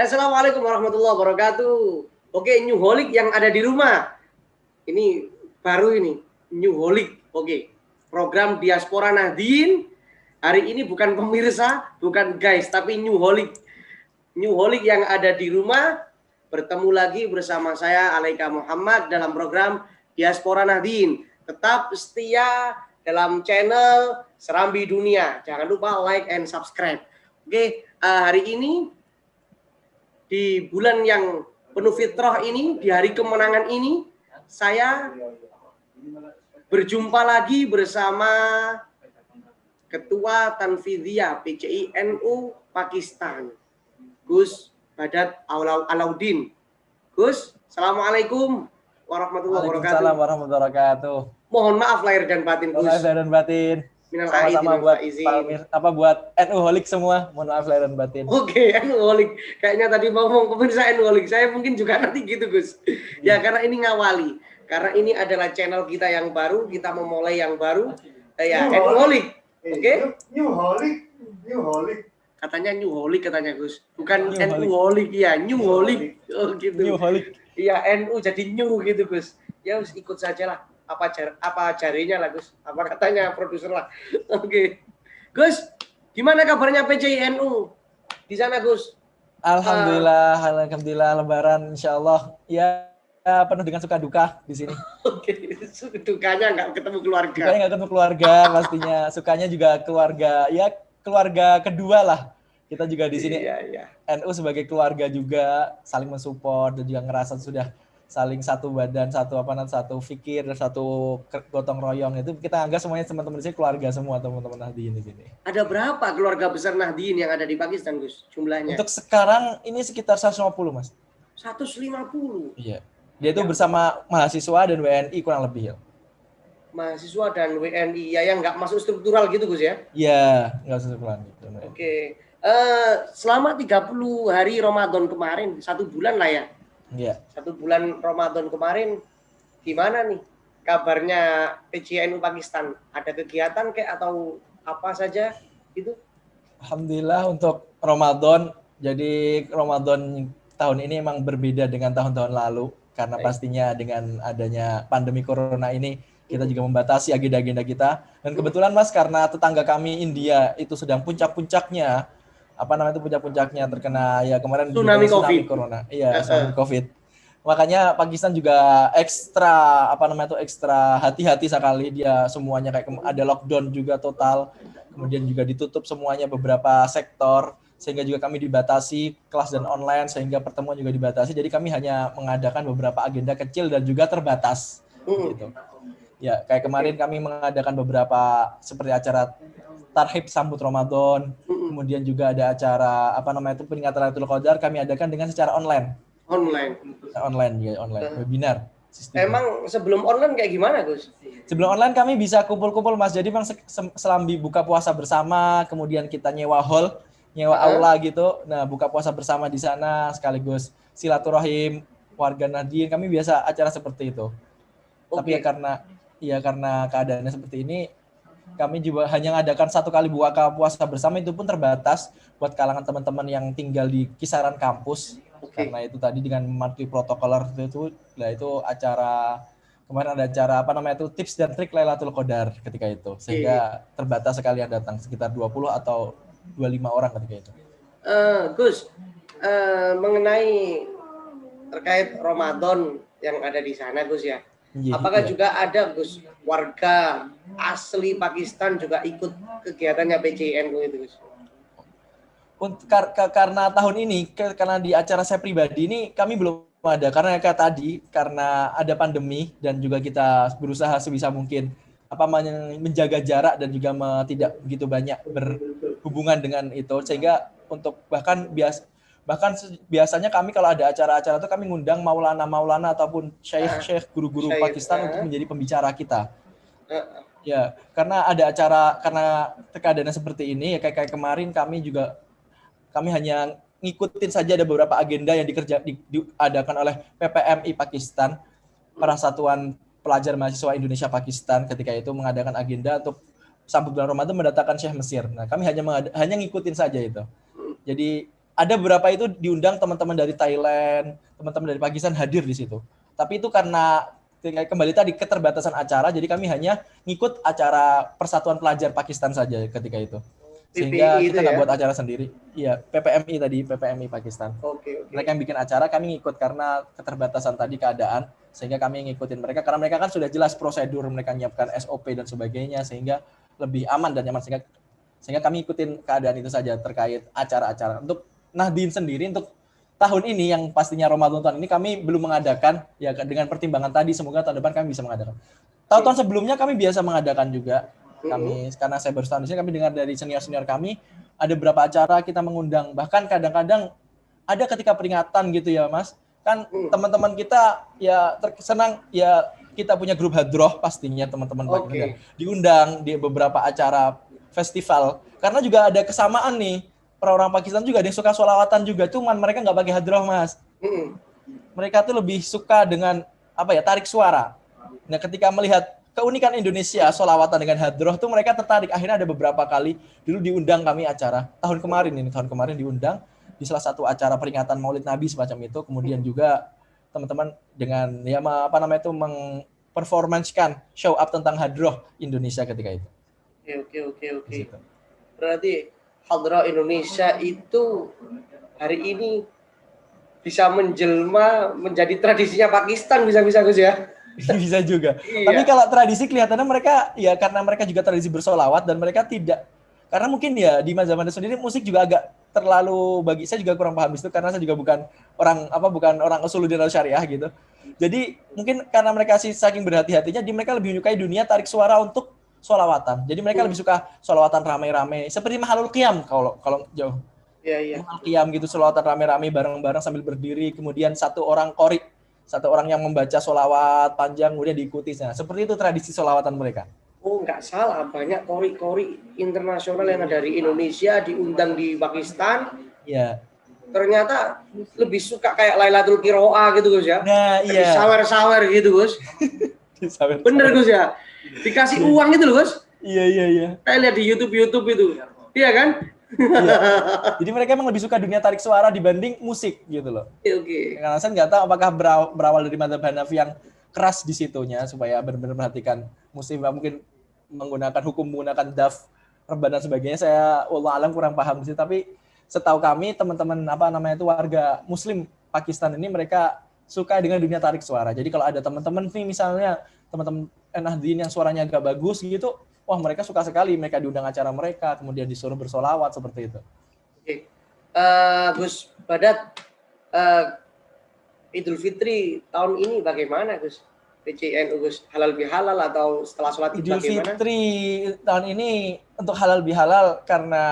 Assalamualaikum warahmatullahi wabarakatuh. Oke, New Holic yang ada di rumah. Ini baru ini, New Holic. Oke, program Diaspora Nahdien. Hari ini bukan pemirsa, bukan guys, tapi New Holic. New Holic yang ada di rumah. Bertemu lagi bersama saya, Alaika Muhammad, dalam program Diaspora Nahdien. Tetap setia dalam channel Serambi Dunia. Jangan lupa like and subscribe. Oke, hari ini di bulan yang penuh fitrah ini, di hari kemenangan ini, saya berjumpa lagi bersama Ketua Tanfidhiyah PCI NU Pakistan, Gus Badat Alauddin. Gus, Assalamualaikum warahmatullahi wabarakatuh. Waalaikumsalam warahmatullahi wabarakatuh. Mohon maaf lahir dan batin, Gus. Lahir dan batin. Sama-sama buat NU Holic semua. Mohon maaf lahir dan batin. Oke, NU Holic. Kayaknya tadi mau ngomong pemirsa NU Holic. Saya mungkin juga nanti gitu, Gus. Ya, karena ini ngawali. Karena ini adalah channel kita yang baru. Kita memulai yang baru. Ya, NU Holic. Oke? New Holic. Katanya New Holic katanya, Gus. Bukan NU Holic ya, New Holic. Oh, gitu. New Holic. Iya, NU jadi new gitu, Gus. Ya, ikut saja lah. Apa jarinya lah, Gus, apa katanya produser lah. Oke. Gus, gimana kabarnya PCI NU di sana, Gus? Alhamdulillah Lebaran insyaallah ya penuh dengan suka duka di sini. Oke, dukanya nggak ketemu keluarga. Dukanya nggak ketemu keluarga pastinya, sukanya juga keluarga kedua lah. Kita juga di sini iya. NU sebagai keluarga juga saling mensupport dan juga ngerasa sudah saling satu badan, satu fikir, satu gotong royong. Itu kita anggap semuanya teman-teman di sini keluarga semua, teman-teman Nahdien di sini. Ada berapa keluarga besar Nahdien yang ada di Pakistan, Gus, jumlahnya? Untuk sekarang ini sekitar 150, Mas. 150. Iya. Dia itu bersama mahasiswa dan WNI kurang lebih ya. Mahasiswa dan WNI ya yang nggak masuk struktural gitu, Gus ya? Iya, nggak struktural gitu. Oke. Selama 30 hari Ramadan kemarin, 1 bulan lah ya. Iya. 1 bulan Ramadan kemarin, gimana nih kabarnya PCI NU Pakistan? Ada kegiatan kayak atau apa saja gitu? Alhamdulillah untuk Ramadan, jadi Ramadan tahun ini emang berbeda dengan tahun-tahun lalu karena pastinya dengan adanya pandemi corona ini kita juga membatasi agenda-agenda kita. Dan kebetulan, Mas, karena tetangga kami India itu sedang puncak-puncaknya terkena ya kemarin tsunami corona. Iya, tsunami Covid. Makanya Pakistan juga ekstra hati-hati sekali, dia semuanya kayak ada lockdown juga total. Kemudian juga ditutup semuanya beberapa sektor sehingga juga kami dibatasi kelas dan online sehingga pertemuan juga dibatasi. Jadi kami hanya mengadakan beberapa agenda kecil dan juga terbatas gitu. Ya, kayak kemarin kami mengadakan beberapa seperti acara tarhib sambut Ramadan, kemudian juga ada acara peringatan Lailatul Qadar kami adakan dengan secara online, webinar. Sistemnya. Emang sebelum online kayak gimana, Gus? Sebelum online kami bisa kumpul-kumpul, Mas. Jadi memang selambi buka puasa bersama, kemudian kita nyewa aula gitu. Nah, buka puasa bersama di sana sekaligus silaturahim warga Nahdien. Kami biasa acara seperti itu. Tapi karena keadaannya seperti ini, kami juga hanya mengadakan 1 kali buka puasa bersama, itu pun terbatas buat kalangan teman-teman yang tinggal di kisaran kampus. Karena itu tadi dengan mematuhi protokol itu acara kemarin ada acara tips dan trik Lailatul Qadar ketika itu. Sehingga terbatas sekali yang datang, sekitar 20 atau 25 orang ketika itu. Gus, mengenai terkait Ramadan yang ada di sana, Gus ya. Apakah juga ada, Gus, warga asli Pakistan juga ikut kegiatannya PCI NU itu, Gus? Karena tahun ini, karena di acara saya pribadi ini kami belum ada, karena kayak tadi, karena ada pandemi dan juga kita berusaha sebisa mungkin menjaga jarak dan juga tidak begitu banyak berhubungan dengan itu, sehingga untuk bahkan biasanya kami kalau ada acara-acara itu kami ngundang maulana ataupun syekh guru-guru Pakistan untuk menjadi pembicara kita. Ya, karena ada acara, karena keadaannya seperti ini ya, kayak kemarin kami hanya ngikutin saja, ada beberapa agenda yang diadakan oleh PPMI Pakistan, Persatuan Pelajar Mahasiswa Indonesia Pakistan, ketika itu mengadakan agenda untuk sambut bulan Ramadan mendatangkan Syekh Mesir. Nah, kami hanya ngikutin saja itu. Jadi ada beberapa itu diundang teman-teman dari Thailand, teman-teman dari Pakistan hadir di situ. Tapi itu karena kembali tadi keterbatasan acara, jadi kami hanya ngikut acara Persatuan Pelajar Pakistan saja ketika itu. Sehingga PPI kita itu nggak ya. buat acara sendiri. Iya, PPMI tadi, PPMI Pakistan. Oke. Mereka yang bikin acara, kami ngikut karena keterbatasan tadi keadaan, sehingga kami ngikutin mereka karena mereka kan sudah jelas prosedur, mereka menyiapkan SOP dan sebagainya, sehingga lebih aman dan nyaman, sehingga kami ikutin keadaan itu saja terkait acara-acara. Untuk Nahdien sendiri untuk tahun ini yang pastinya Ramadan tahun ini kami belum mengadakan, ya dengan pertimbangan tadi, semoga tahun depan kami bisa mengadakan. Tahun-tahun sebelumnya kami biasa mengadakan juga. Kami karena saya baru setahun di sini, kami dengar dari senior-senior kami ada beberapa acara kita mengundang, bahkan kadang-kadang ada ketika peringatan gitu ya Mas, kan teman-teman kita ya senang ya, kita punya grup hadroh pastinya teman-teman diundang di beberapa acara festival, karena juga ada kesamaan nih, orang-orang Pakistan juga ada yang suka sholawatan juga, cuman mereka nggak pakai hadroh Mas. Mereka tuh lebih suka dengan apa ya, tarik suara. Nah ketika melihat keunikan Indonesia sholawatan dengan hadroh tuh mereka tertarik. Akhirnya ada beberapa kali dulu diundang kami acara tahun kemarin diundang di salah satu acara peringatan Maulid Nabi semacam itu. Kemudian juga teman-teman dengan ya apa namanya itu memperformanskan show up tentang hadroh Indonesia ketika itu. Oke. Berarti hadroh Indonesia itu hari ini bisa menjelma menjadi tradisinya Pakistan, bisa Gus ya. Bisa juga. Iya. Tapi kalau tradisi kelihatannya mereka ya karena mereka juga tradisi bersolawat dan mereka tidak, karena mungkin ya di mazhab Anda sendiri musik juga agak terlalu, bagi saya juga kurang paham itu karena saya juga bukan orang usuluddin atau syariah gitu. Jadi mungkin karena mereka saking berhati-hatinya, mereka lebih menyukai dunia tarik suara untuk solawatan. Jadi mereka lebih suka solawatan rame-rame seperti Mahalul Qiyam kalau jauh. Iya. Mahalul Qiyam gitu, solawatan rame-rame bareng-bareng sambil berdiri, kemudian satu orang yang membaca sholawat panjang kemudian diikuti. Nah, seperti itu tradisi sholawatan mereka. Oh, nggak salah, banyak kori internasional yang dari Indonesia diundang di Pakistan. Iya. Ternyata lebih suka kayak Lailatul Qiro'ah gitu Gus ya. Nah, iya. Sawer-sawer gitu Gus. Bener Gus ya. Dikasih uang gitu loh Gus. Iya. Saya lihat di YouTube itu. Iya kan? Iya. Jadi mereka emang lebih suka dunia tarik suara dibanding musik gitu loh. Oke. Karena saya nggak tahu apakah berawal dari mazhab Hanafi yang keras di situnya supaya benar-benar memperhatikan musik, mungkin menggunakan daf, rebana dan sebagainya. Saya wallah alam kurang paham sih, tapi setahu kami teman-teman warga muslim Pakistan ini mereka suka dengan dunia tarik suara. Jadi kalau ada teman-teman nih misalnya teman-teman Nahdien yang suaranya agak bagus gitu, wah mereka suka sekali, mereka diundang acara mereka, kemudian disuruh bersolawat seperti itu. Oke. Gus Badat, Idul Fitri tahun ini bagaimana Gus? PCNU Gus, halal bihalal atau setelah sholat Idul bagaimana? Fitri tahun ini untuk halal bihalal karena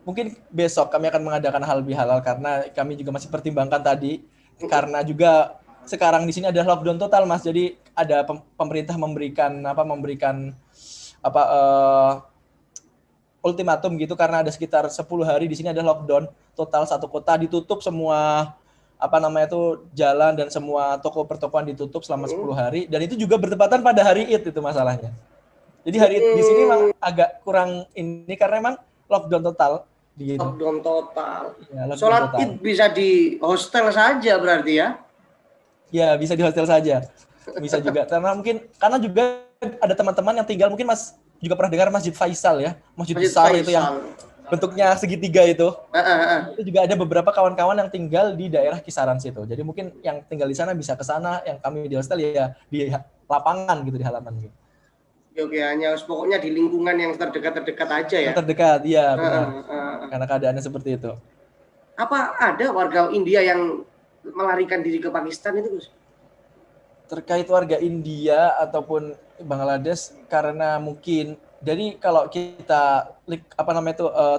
mungkin besok kami akan mengadakan halal bihalal karena kami juga masih pertimbangkan tadi, karena juga sekarang di sini ada lockdown total Mas, jadi ada pemerintah memberikan ultimatum gitu karena ada sekitar 10 hari di sini ada lockdown total, satu kota ditutup, semua jalan dan semua toko pertokoan ditutup selama 10 hari, dan itu juga bertepatan pada hari Id itu masalahnya. Jadi hari Id di sini memang agak kurang ini karena memang lockdown total gitu. Lockdown total. Ya, sholat Id bisa di hostel saja berarti ya? Ya, bisa di hostel saja. Bisa juga karena juga ada teman-teman yang tinggal, mungkin Mas juga pernah dengar Masjid Faisal ya, Masjid besar itu yang bentuknya segitiga itu. Itu juga ada beberapa kawan-kawan yang tinggal di daerah kisaran situ. Jadi mungkin yang tinggal di sana bisa ke sana, yang kami di hostel ya di lapangan gitu, di halaman gitu. Oke, hanya pokoknya di lingkungan yang terdekat aja ya. Yang terdekat, iya benar. Karena keadaannya seperti itu. Apa ada warga India yang melarikan diri ke Pakistan itu, Gus? Terkait warga India ataupun Bangladesh, karena mungkin jadi kalau kita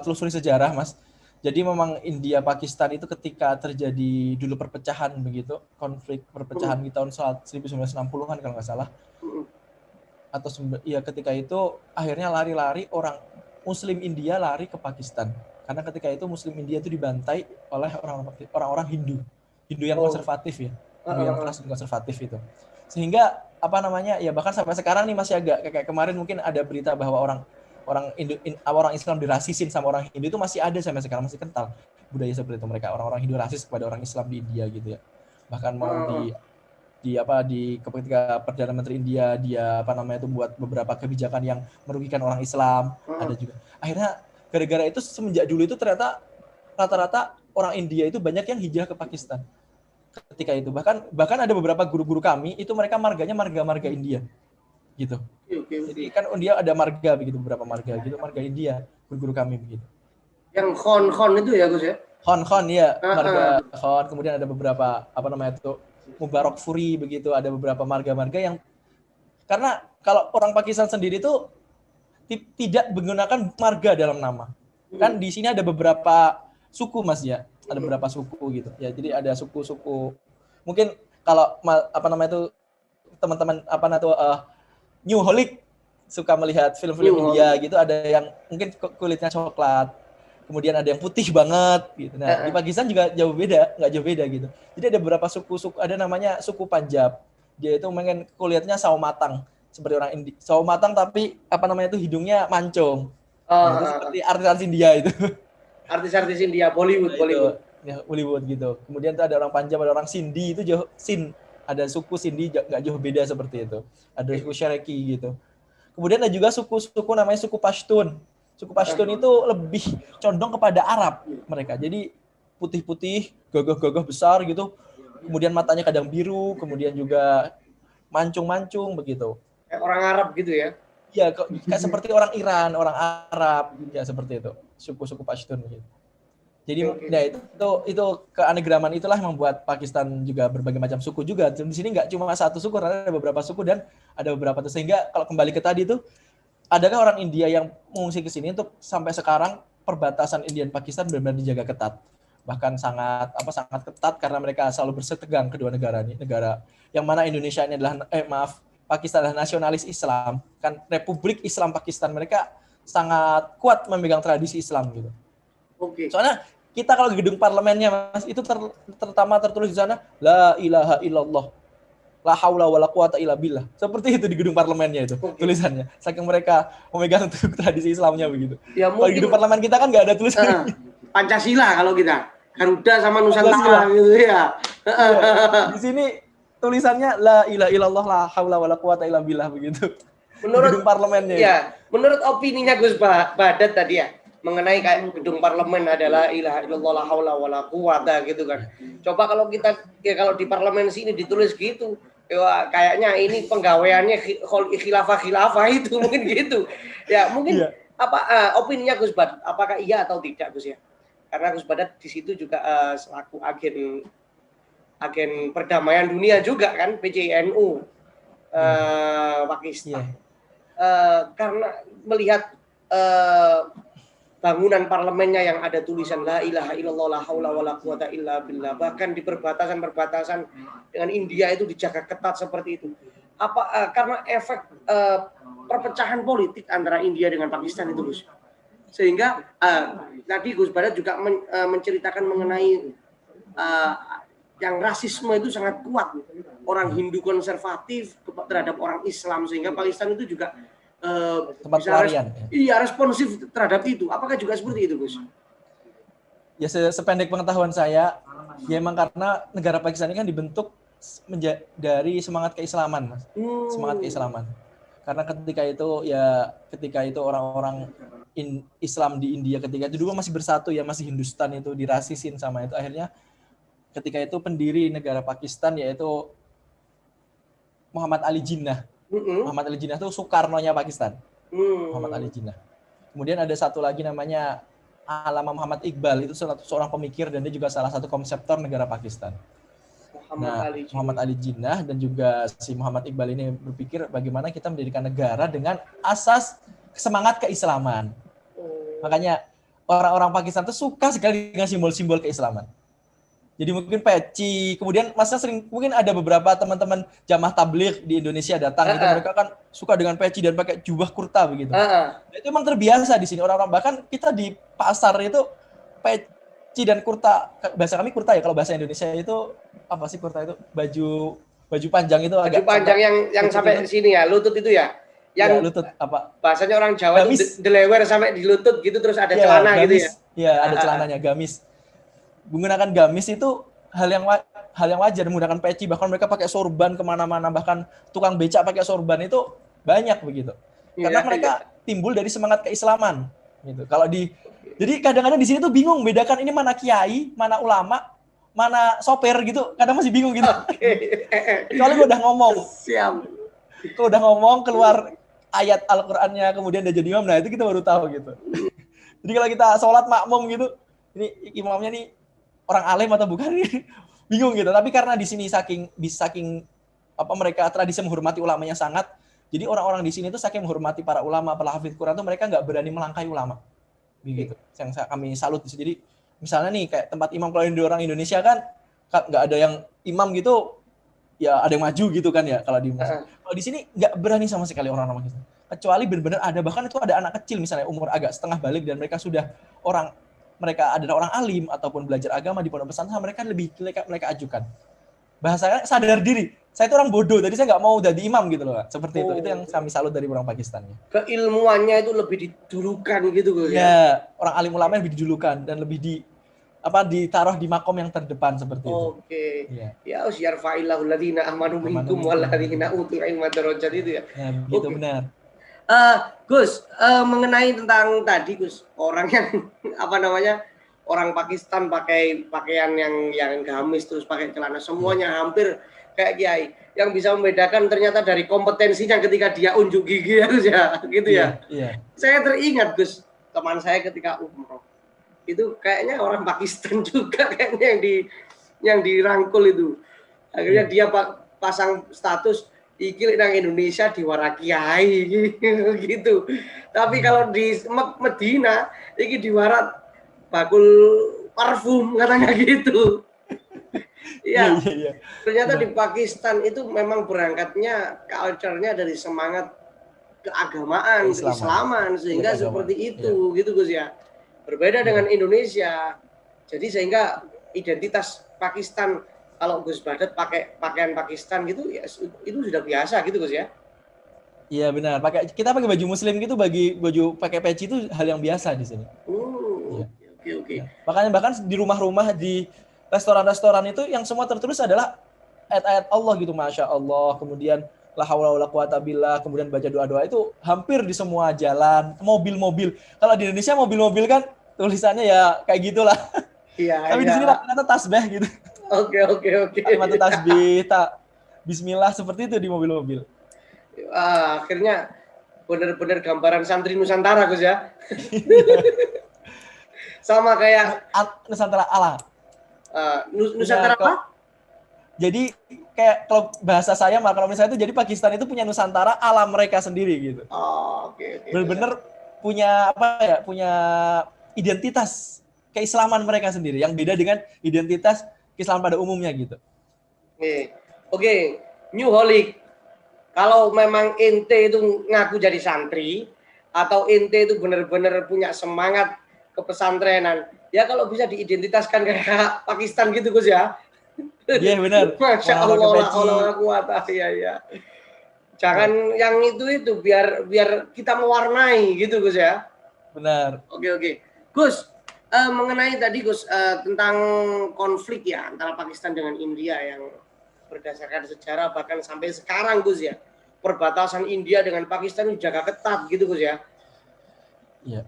telusuri sejarah Mas, jadi memang India Pakistan itu ketika terjadi dulu perpecahan begitu, konflik perpecahan di tahun 1960-an kalau nggak salah, atau ketika itu akhirnya lari-lari orang Muslim India lari ke Pakistan karena ketika itu Muslim India itu dibantai oleh orang-orang Hindu yang konservatif ya, Hindu yang keras dan konservatif itu, sehingga bahkan sampai sekarang nih masih agak kayak kemarin mungkin ada berita bahwa orang Islam dirasisin sama orang Hindu itu masih ada sampai sekarang, masih kental budaya seperti itu mereka, orang-orang Hindu rasis kepada orang Islam di India gitu ya. Bahkan mau di ketika Perdana Menteri India dia buat beberapa kebijakan yang merugikan orang Islam, ada juga. Akhirnya gara-gara itu semenjak dulu itu ternyata rata-rata orang India itu banyak yang hijrah ke Pakistan. Ketika itu bahkan ada beberapa guru-guru kami itu mereka marganya marga India gitu. Jadi kan dia ada marga begitu, beberapa marga gitu, marga India guru-guru kami begitu. Yang Khon itu ya Gus ya? Khon ya, marga Khon. Kemudian ada beberapa Mubarak Furi begitu, ada beberapa marga-marga yang karena kalau orang Pakistan sendiri itu tidak menggunakan marga dalam nama. Kan di sini ada beberapa suku Mas ya, ada beberapa suku gitu. Ya, jadi ada suku-suku. Mungkin kalau teman-teman New Holic suka melihat film-film India gitu, ada yang mungkin kulitnya coklat. Kemudian ada yang putih banget gitu. Nah, di Pakistan juga nggak jauh beda gitu. Jadi ada beberapa suku, ada namanya suku Punjab. Dia itu mungkin kulitnya sawo matang seperti orang India. Sawo matang tapi hidungnya mancung. Itu seperti artis-artis India itu. Artis-artis India, Bollywood. Ya, Bollywood gitu. Kemudian tuh ada orang Punjab, ada orang Sindhi itu ada suku Sindhi nggak jauh beda seperti itu. Ada suku Cherokee gitu. Kemudian ada juga suku namanya suku Pashtun. Suku Pashtun itu lebih condong kepada Arab mereka. Jadi putih-putih, gagah-gagah besar gitu. Kemudian matanya kadang biru, kemudian juga mancung-mancung begitu. Kayak orang Arab gitu ya? Iya, kayak seperti orang Iran, orang Arab, ya seperti itu. Suku-suku Pashtun gitu. Jadi itu keanegraman itulah yang membuat Pakistan juga berbagai macam suku juga. Di sini nggak cuma satu suku, ada beberapa suku dan ada beberapa sehingga kalau kembali ke tadi itu, adakah orang India yang mengungsi ke sini untuk sampai sekarang perbatasan India dan Pakistan benar-benar dijaga ketat. Bahkan sangat ketat karena mereka selalu bersetegang kedua negara ini. Negara yang mana Indonesia ini adalah Pakistan adalah nasionalis Islam, kan Republik Islam Pakistan, mereka sangat kuat memegang tradisi Islam gitu. Soalnya kita kalau gedung parlemennya Mas itu terutama tertulis di sana la ilaha illallah la haula wala quwata illa billah. Seperti itu di gedung parlemennya itu tulisannya. Saking mereka memegang tradisi Islamnya begitu. Ya, kalau di gedung parlemen kita kan nggak ada tulisan Pancasila kalau kita. Garuda sama Nusantara gitu ya. Di sini tulisannya la ilaha illallah la haula wala quwata illa billah begitu. Menurut gedung parlemennya. Ya, menurut opininya Gus Badat tadi ya, mengenai kayak gedung parlemen adalah ilaha illallah la haula wala quwata gitu kan. Coba kalau kalau di parlemen sini ditulis gitu, ya kayaknya ini penggawaiannya khilafah itu mungkin gitu. Ya, mungkin opininya Gus Badat apakah iya atau tidak Gus ya? Karena Gus Badat di situ juga selaku agen perdamaian dunia juga kan, PCNU Pakistan. Karena melihat bangunan parlemennya yang ada tulisan la ilaha illallah la haula wala quwata illa billah, bahkan di perbatasan dengan India itu dijaga ketat seperti itu. Karena efek perpecahan politik antara India dengan Pakistan itu Gus. Sehingga tadi Gus Badat juga menceritakan mengenai yang rasisme itu sangat kuat. Orang Hindu konservatif terhadap orang Islam, sehingga Pakistan itu juga tempat pelarian. Responsif terhadap itu. Apakah juga seperti itu, Gus? Ya, sependek pengetahuan saya, ya emang karena negara Pakistan ini kan dibentuk dari semangat keislaman, Mas. Semangat keislaman. Karena ketika itu orang-orang Islam di India ketika itu dulu masih bersatu ya, masih Hindustan itu dirasisin sama itu. Akhirnya ketika itu pendiri negara Pakistan yaitu Muhammad Ali Jinnah. Muhammad Ali Jinnah itu Soekarno-nya Pakistan. Muhammad Ali Jinnah. Kemudian ada satu lagi namanya Allama Muhammad Iqbal, itu seorang pemikir dan dia juga salah satu konseptor negara Pakistan. Muhammad Ali Jinnah dan juga si Muhammad Iqbal ini berpikir bagaimana kita mendirikan negara dengan asas semangat keislaman. Makanya orang-orang Pakistan itu suka sekali dengan simbol-simbol keislaman. Jadi mungkin peci, kemudian mungkin ada beberapa teman-teman jamaah tabligh di Indonesia datang gitu, mereka kan suka dengan peci dan pakai jubah kurta begitu. Itu memang terbiasa di sini orang-orang, bahkan kita di pasar itu peci dan kurta, bahasa kami kurta ya, kalau bahasa Indonesia itu apa sih kurta itu? Baju panjang itu, baju panjang yang sampai sini ya, lutut itu ya. Yang lutut apa? bahasanya orang Jawa Gamis. itu delewer sampai di lutut gitu, terus ada Ya, celana gamis. gitu ya. Iya, ada celananya, gamis. Menggunakan gamis itu hal yang wajar, menggunakan peci, bahkan mereka pakai sorban kemana-mana, bahkan tukang becak pakai sorban itu banyak begitu. Karena Iya, mereka iya. timbul dari semangat keislaman gitu. Jadi kadang-kadang di sini tuh bingung bedakan ini mana kiai, mana ulama, mana sopir gitu. Kadang masih bingung gitu. Oke. Kecuali gue udah ngomong, Siap. kalau udah ngomong keluar ayat Al-Qur'annya kemudian dia jadi imam, nah itu kita baru tahu gitu. Jadi kalau kita sholat makmum gitu, ini imamnya nih orang alim atau bukan, bingung gitu. Tapi karena di sini saking apa mereka tradisi menghormati ulamanya sangat, jadi orang-orang di sini tuh saking menghormati para ulama, para hafidz Quran tuh mereka nggak berani melangkahi ulama, begitu. Yang kami salut. Jadi misalnya nih kayak tempat imam kalau di orang Indonesia kan nggak ada yang imam gitu, ya ada yang maju gitu kan ya kalau di masjid. Kalau di sini nggak berani sama sekali orang-orang gitu. Kecuali benar-benar ada, bahkan itu ada anak kecil misalnya umur agak setengah balik dan mereka adalah orang alim ataupun belajar agama di pondok pesantren, mereka lebih mereka ajukan. Bahasanya sadar diri. Saya itu orang bodoh, jadi saya nggak mau jadi imam gitu loh. Seperti itu. Itu yang kami salut dari orang Pakistan. Keilmuannya itu lebih didulukan gitu Gus ya. Ya, orang alim ulama lebih didulukan dan lebih ditaruh di makom yang terdepan seperti itu. Oke. Ya usyarfa'illahu alladziina amanu minkum walladziina utul ilma darajat itu ya. Ya, begitu benar. Gus, mengenai tentang tadi Gus, orang yang orang Pakistan pakai pakaian yang gamis terus pakai celana, semuanya hampir kayak kiai. Yang bisa membedakan ternyata dari kompetensinya ketika dia unjuk gigi ya Gus ya, gitu ya. Iya. Saya teringat Gus, teman saya ketika umroh itu kayaknya orang Pakistan juga kayaknya yang dirangkul itu. Akhirnya dia pasang status iki nang Indonesia diwara kiai gitu. Tapi kalau di Medina iki diwara bakul parfum katanya gitu. Iya. Ternyata di Pakistan itu memang berangkatnya culture-nya dari semangat keagamaan, keislaman sehingga seperti itu gitu Gus ya. Berbeda dengan Indonesia. Jadi sehingga identitas Pakistan, kalau Gus Badat pakai pakaian Pakistan gitu ya itu sudah biasa gitu Gus ya. Iya benar. Kita pakai baju muslim gitu, baju pakai peci itu hal yang biasa di sini. Oke. Ya. Makanya bahkan di rumah-rumah, di restoran-restoran itu yang semua tertulis adalah ayat-ayat Allah gitu, Masya Allah. Kemudian la haula wala quwata billah, kemudian baca doa-doa itu hampir di semua jalan, mobil-mobil. Kalau di Indonesia mobil-mobil kan tulisannya ya kayak gitulah. Iya. Tapi di sini ternyata tasbih gitu. Oke. Kalimat tasbih, bismillah seperti itu di mobil-mobil. Akhirnya benar-benar gambaran santri Nusantara Gus ya. Sama kayak Nusantara ala. Nusantara apa? Jadi kayak kalau bahasa saya, kalau misalnya itu jadi Pakistan itu punya Nusantara ala mereka sendiri gitu. Oke. Benar-benar punya identitas keislaman mereka sendiri yang beda dengan identitas Islam pada umumnya gitu. Oke. New Holic. Kalau memang ente itu ngaku jadi santri atau ente itu benar-benar punya semangat kepesantrenan, ya kalau bisa diidentitaskan kayak Pakistan gitu Gus ya. Iya benar. Masya Allah kuat ya. Jangan yang itu biar kita mewarnai gitu Gus ya. Benar. Oke. Gus, mengenai tadi Gus tentang konflik ya antara Pakistan dengan India yang berdasarkan sejarah bahkan sampai sekarang Gus ya, perbatasan India dengan Pakistan dijaga ketat gitu Gus ya. Iya.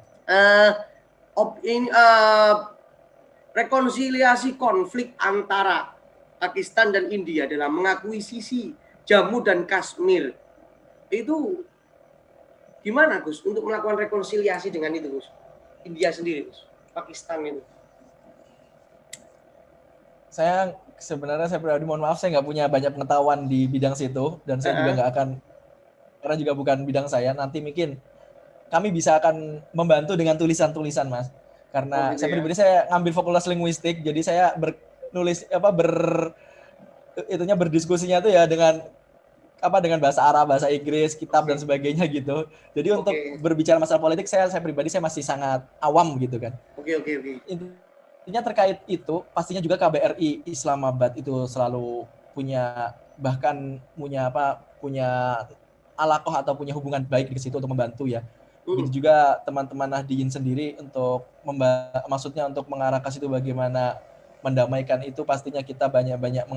Rekonsiliasi konflik antara Pakistan dan India dalam mengakui sisi Jammu dan Kashmir itu gimana Gus untuk melakukan rekonsiliasi dengan itu Gus? India sendiri Gus, Pakistan itu. Saya pribadi mohon maaf, saya nggak punya banyak pengetahuan di bidang situ dan saya juga nggak akan, karena juga bukan bidang saya. Nanti mungkin kami bisa akan membantu dengan tulisan-tulisan Mas, karena saya pribadi saya ngambil fakultas linguistik, jadi saya berdiskusinya tuh ya dengan bahasa Arab, bahasa Inggris, kitab dan sebagainya gitu. Jadi untuk berbicara masalah politik saya pribadi masih sangat awam gitu kan. Oke. Intinya terkait itu, pastinya juga KBRI Islamabad itu selalu punya alakoh atau punya hubungan baik di situ untuk membantu ya. Begitu juga teman-teman Nahdien sendiri untuk maksudnya untuk mengarah ke situ bagaimana mendamaikan itu, pastinya kita banyak-banyak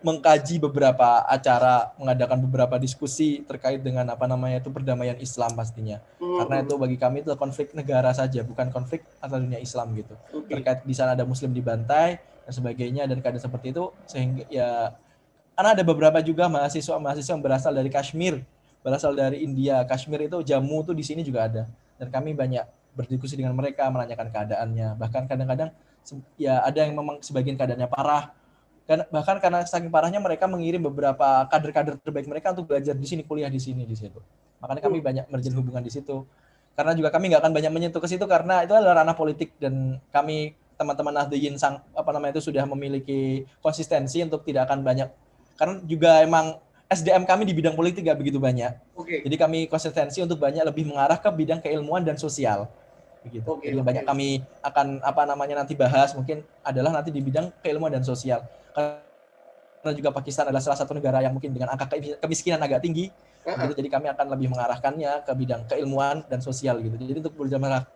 mengkaji beberapa acara, mengadakan beberapa diskusi terkait dengan perdamaian Islam pastinya. Karena itu bagi kami itu konflik negara saja, bukan konflik antar dunia Islam gitu. Terkait di sana ada Muslim dibantai dan sebagainya, dan keadaan seperti itu, sehingga ya karena ada beberapa juga mahasiswa yang berasal dari Kashmir, berasal dari India. Kashmir itu Jammu tuh di sini juga ada, dan kami banyak berdiskusi dengan mereka, menanyakan keadaannya. Bahkan kadang-kadang ya ada yang memang sebagian keadaannya parah. Bahkan karena saking parahnya mereka mengirim beberapa kader-kader terbaik mereka untuk belajar di sini, kuliah di situ. Makanya kami banyak merjin hubungan di situ. Karena juga kami nggak akan banyak menyentuh ke situ karena itu adalah ranah politik, dan kami teman-teman Nahdien itu sudah memiliki konsistensi untuk tidak akan banyak, karena juga emang SDM kami di bidang politik nggak begitu banyak. Jadi kami konsistensi untuk banyak lebih mengarah ke bidang keilmuan dan sosial. Begitu. Jadi banyak kami akan nanti bahas mungkin adalah nanti di bidang keilmuan dan sosial. Karena juga Pakistan adalah salah satu negara yang mungkin dengan angka kemiskinan agak tinggi. Gitu. Jadi kami akan lebih mengarahkannya ke bidang keilmuan dan sosial gitu. Jadi untuk berjamaah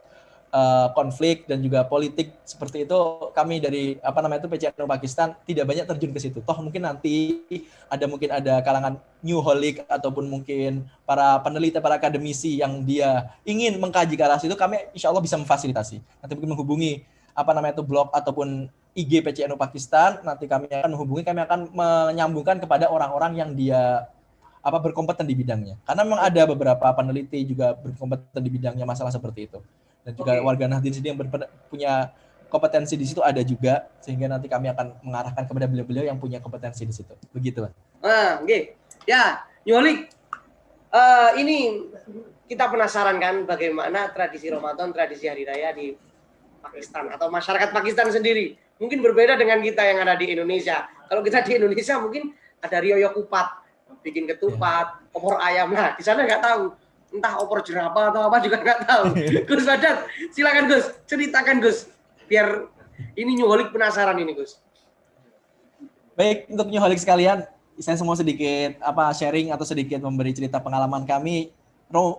konflik dan juga politik seperti itu, kami dari PCNU Pakistan tidak banyak terjun ke situ. Toh mungkin nanti ada kalangan New Holic ataupun mungkin para peneliti, para akademisi yang dia ingin mengkaji ke arah situ, kami insya Allah bisa memfasilitasi. Nanti mungkin menghubungi blog ataupun IG PCNU Pakistan, nanti kami akan menyambungkan kepada orang-orang yang dia berkompeten di bidangnya. Karena memang ada beberapa peneliti juga berkompeten di bidangnya masalah seperti itu. Dan juga warga Nahdien sendiri yang punya kompetensi di situ ada juga, sehingga nanti kami akan mengarahkan kepada beliau-beliau yang punya kompetensi di situ. Begitu, Pak. Ya, Yolik, ini kita penasaran kan bagaimana tradisi Ramadan, tradisi hari raya di Pakistan atau masyarakat Pakistan sendiri. Mungkin berbeda dengan kita yang ada di Indonesia. Kalau kita di Indonesia mungkin ada Rioyo Kupat, bikin ketupat, opor ayam. Nah, di sana nggak tahu. Entah opor jerapah atau apa juga nggak tahu. Gus Badat, silakan Gus, ceritakan Gus, biar ini New Holic penasaran ini Gus. Baik, untuk New Holic sekalian, saya semua sedikit sharing atau sedikit memberi cerita pengalaman kami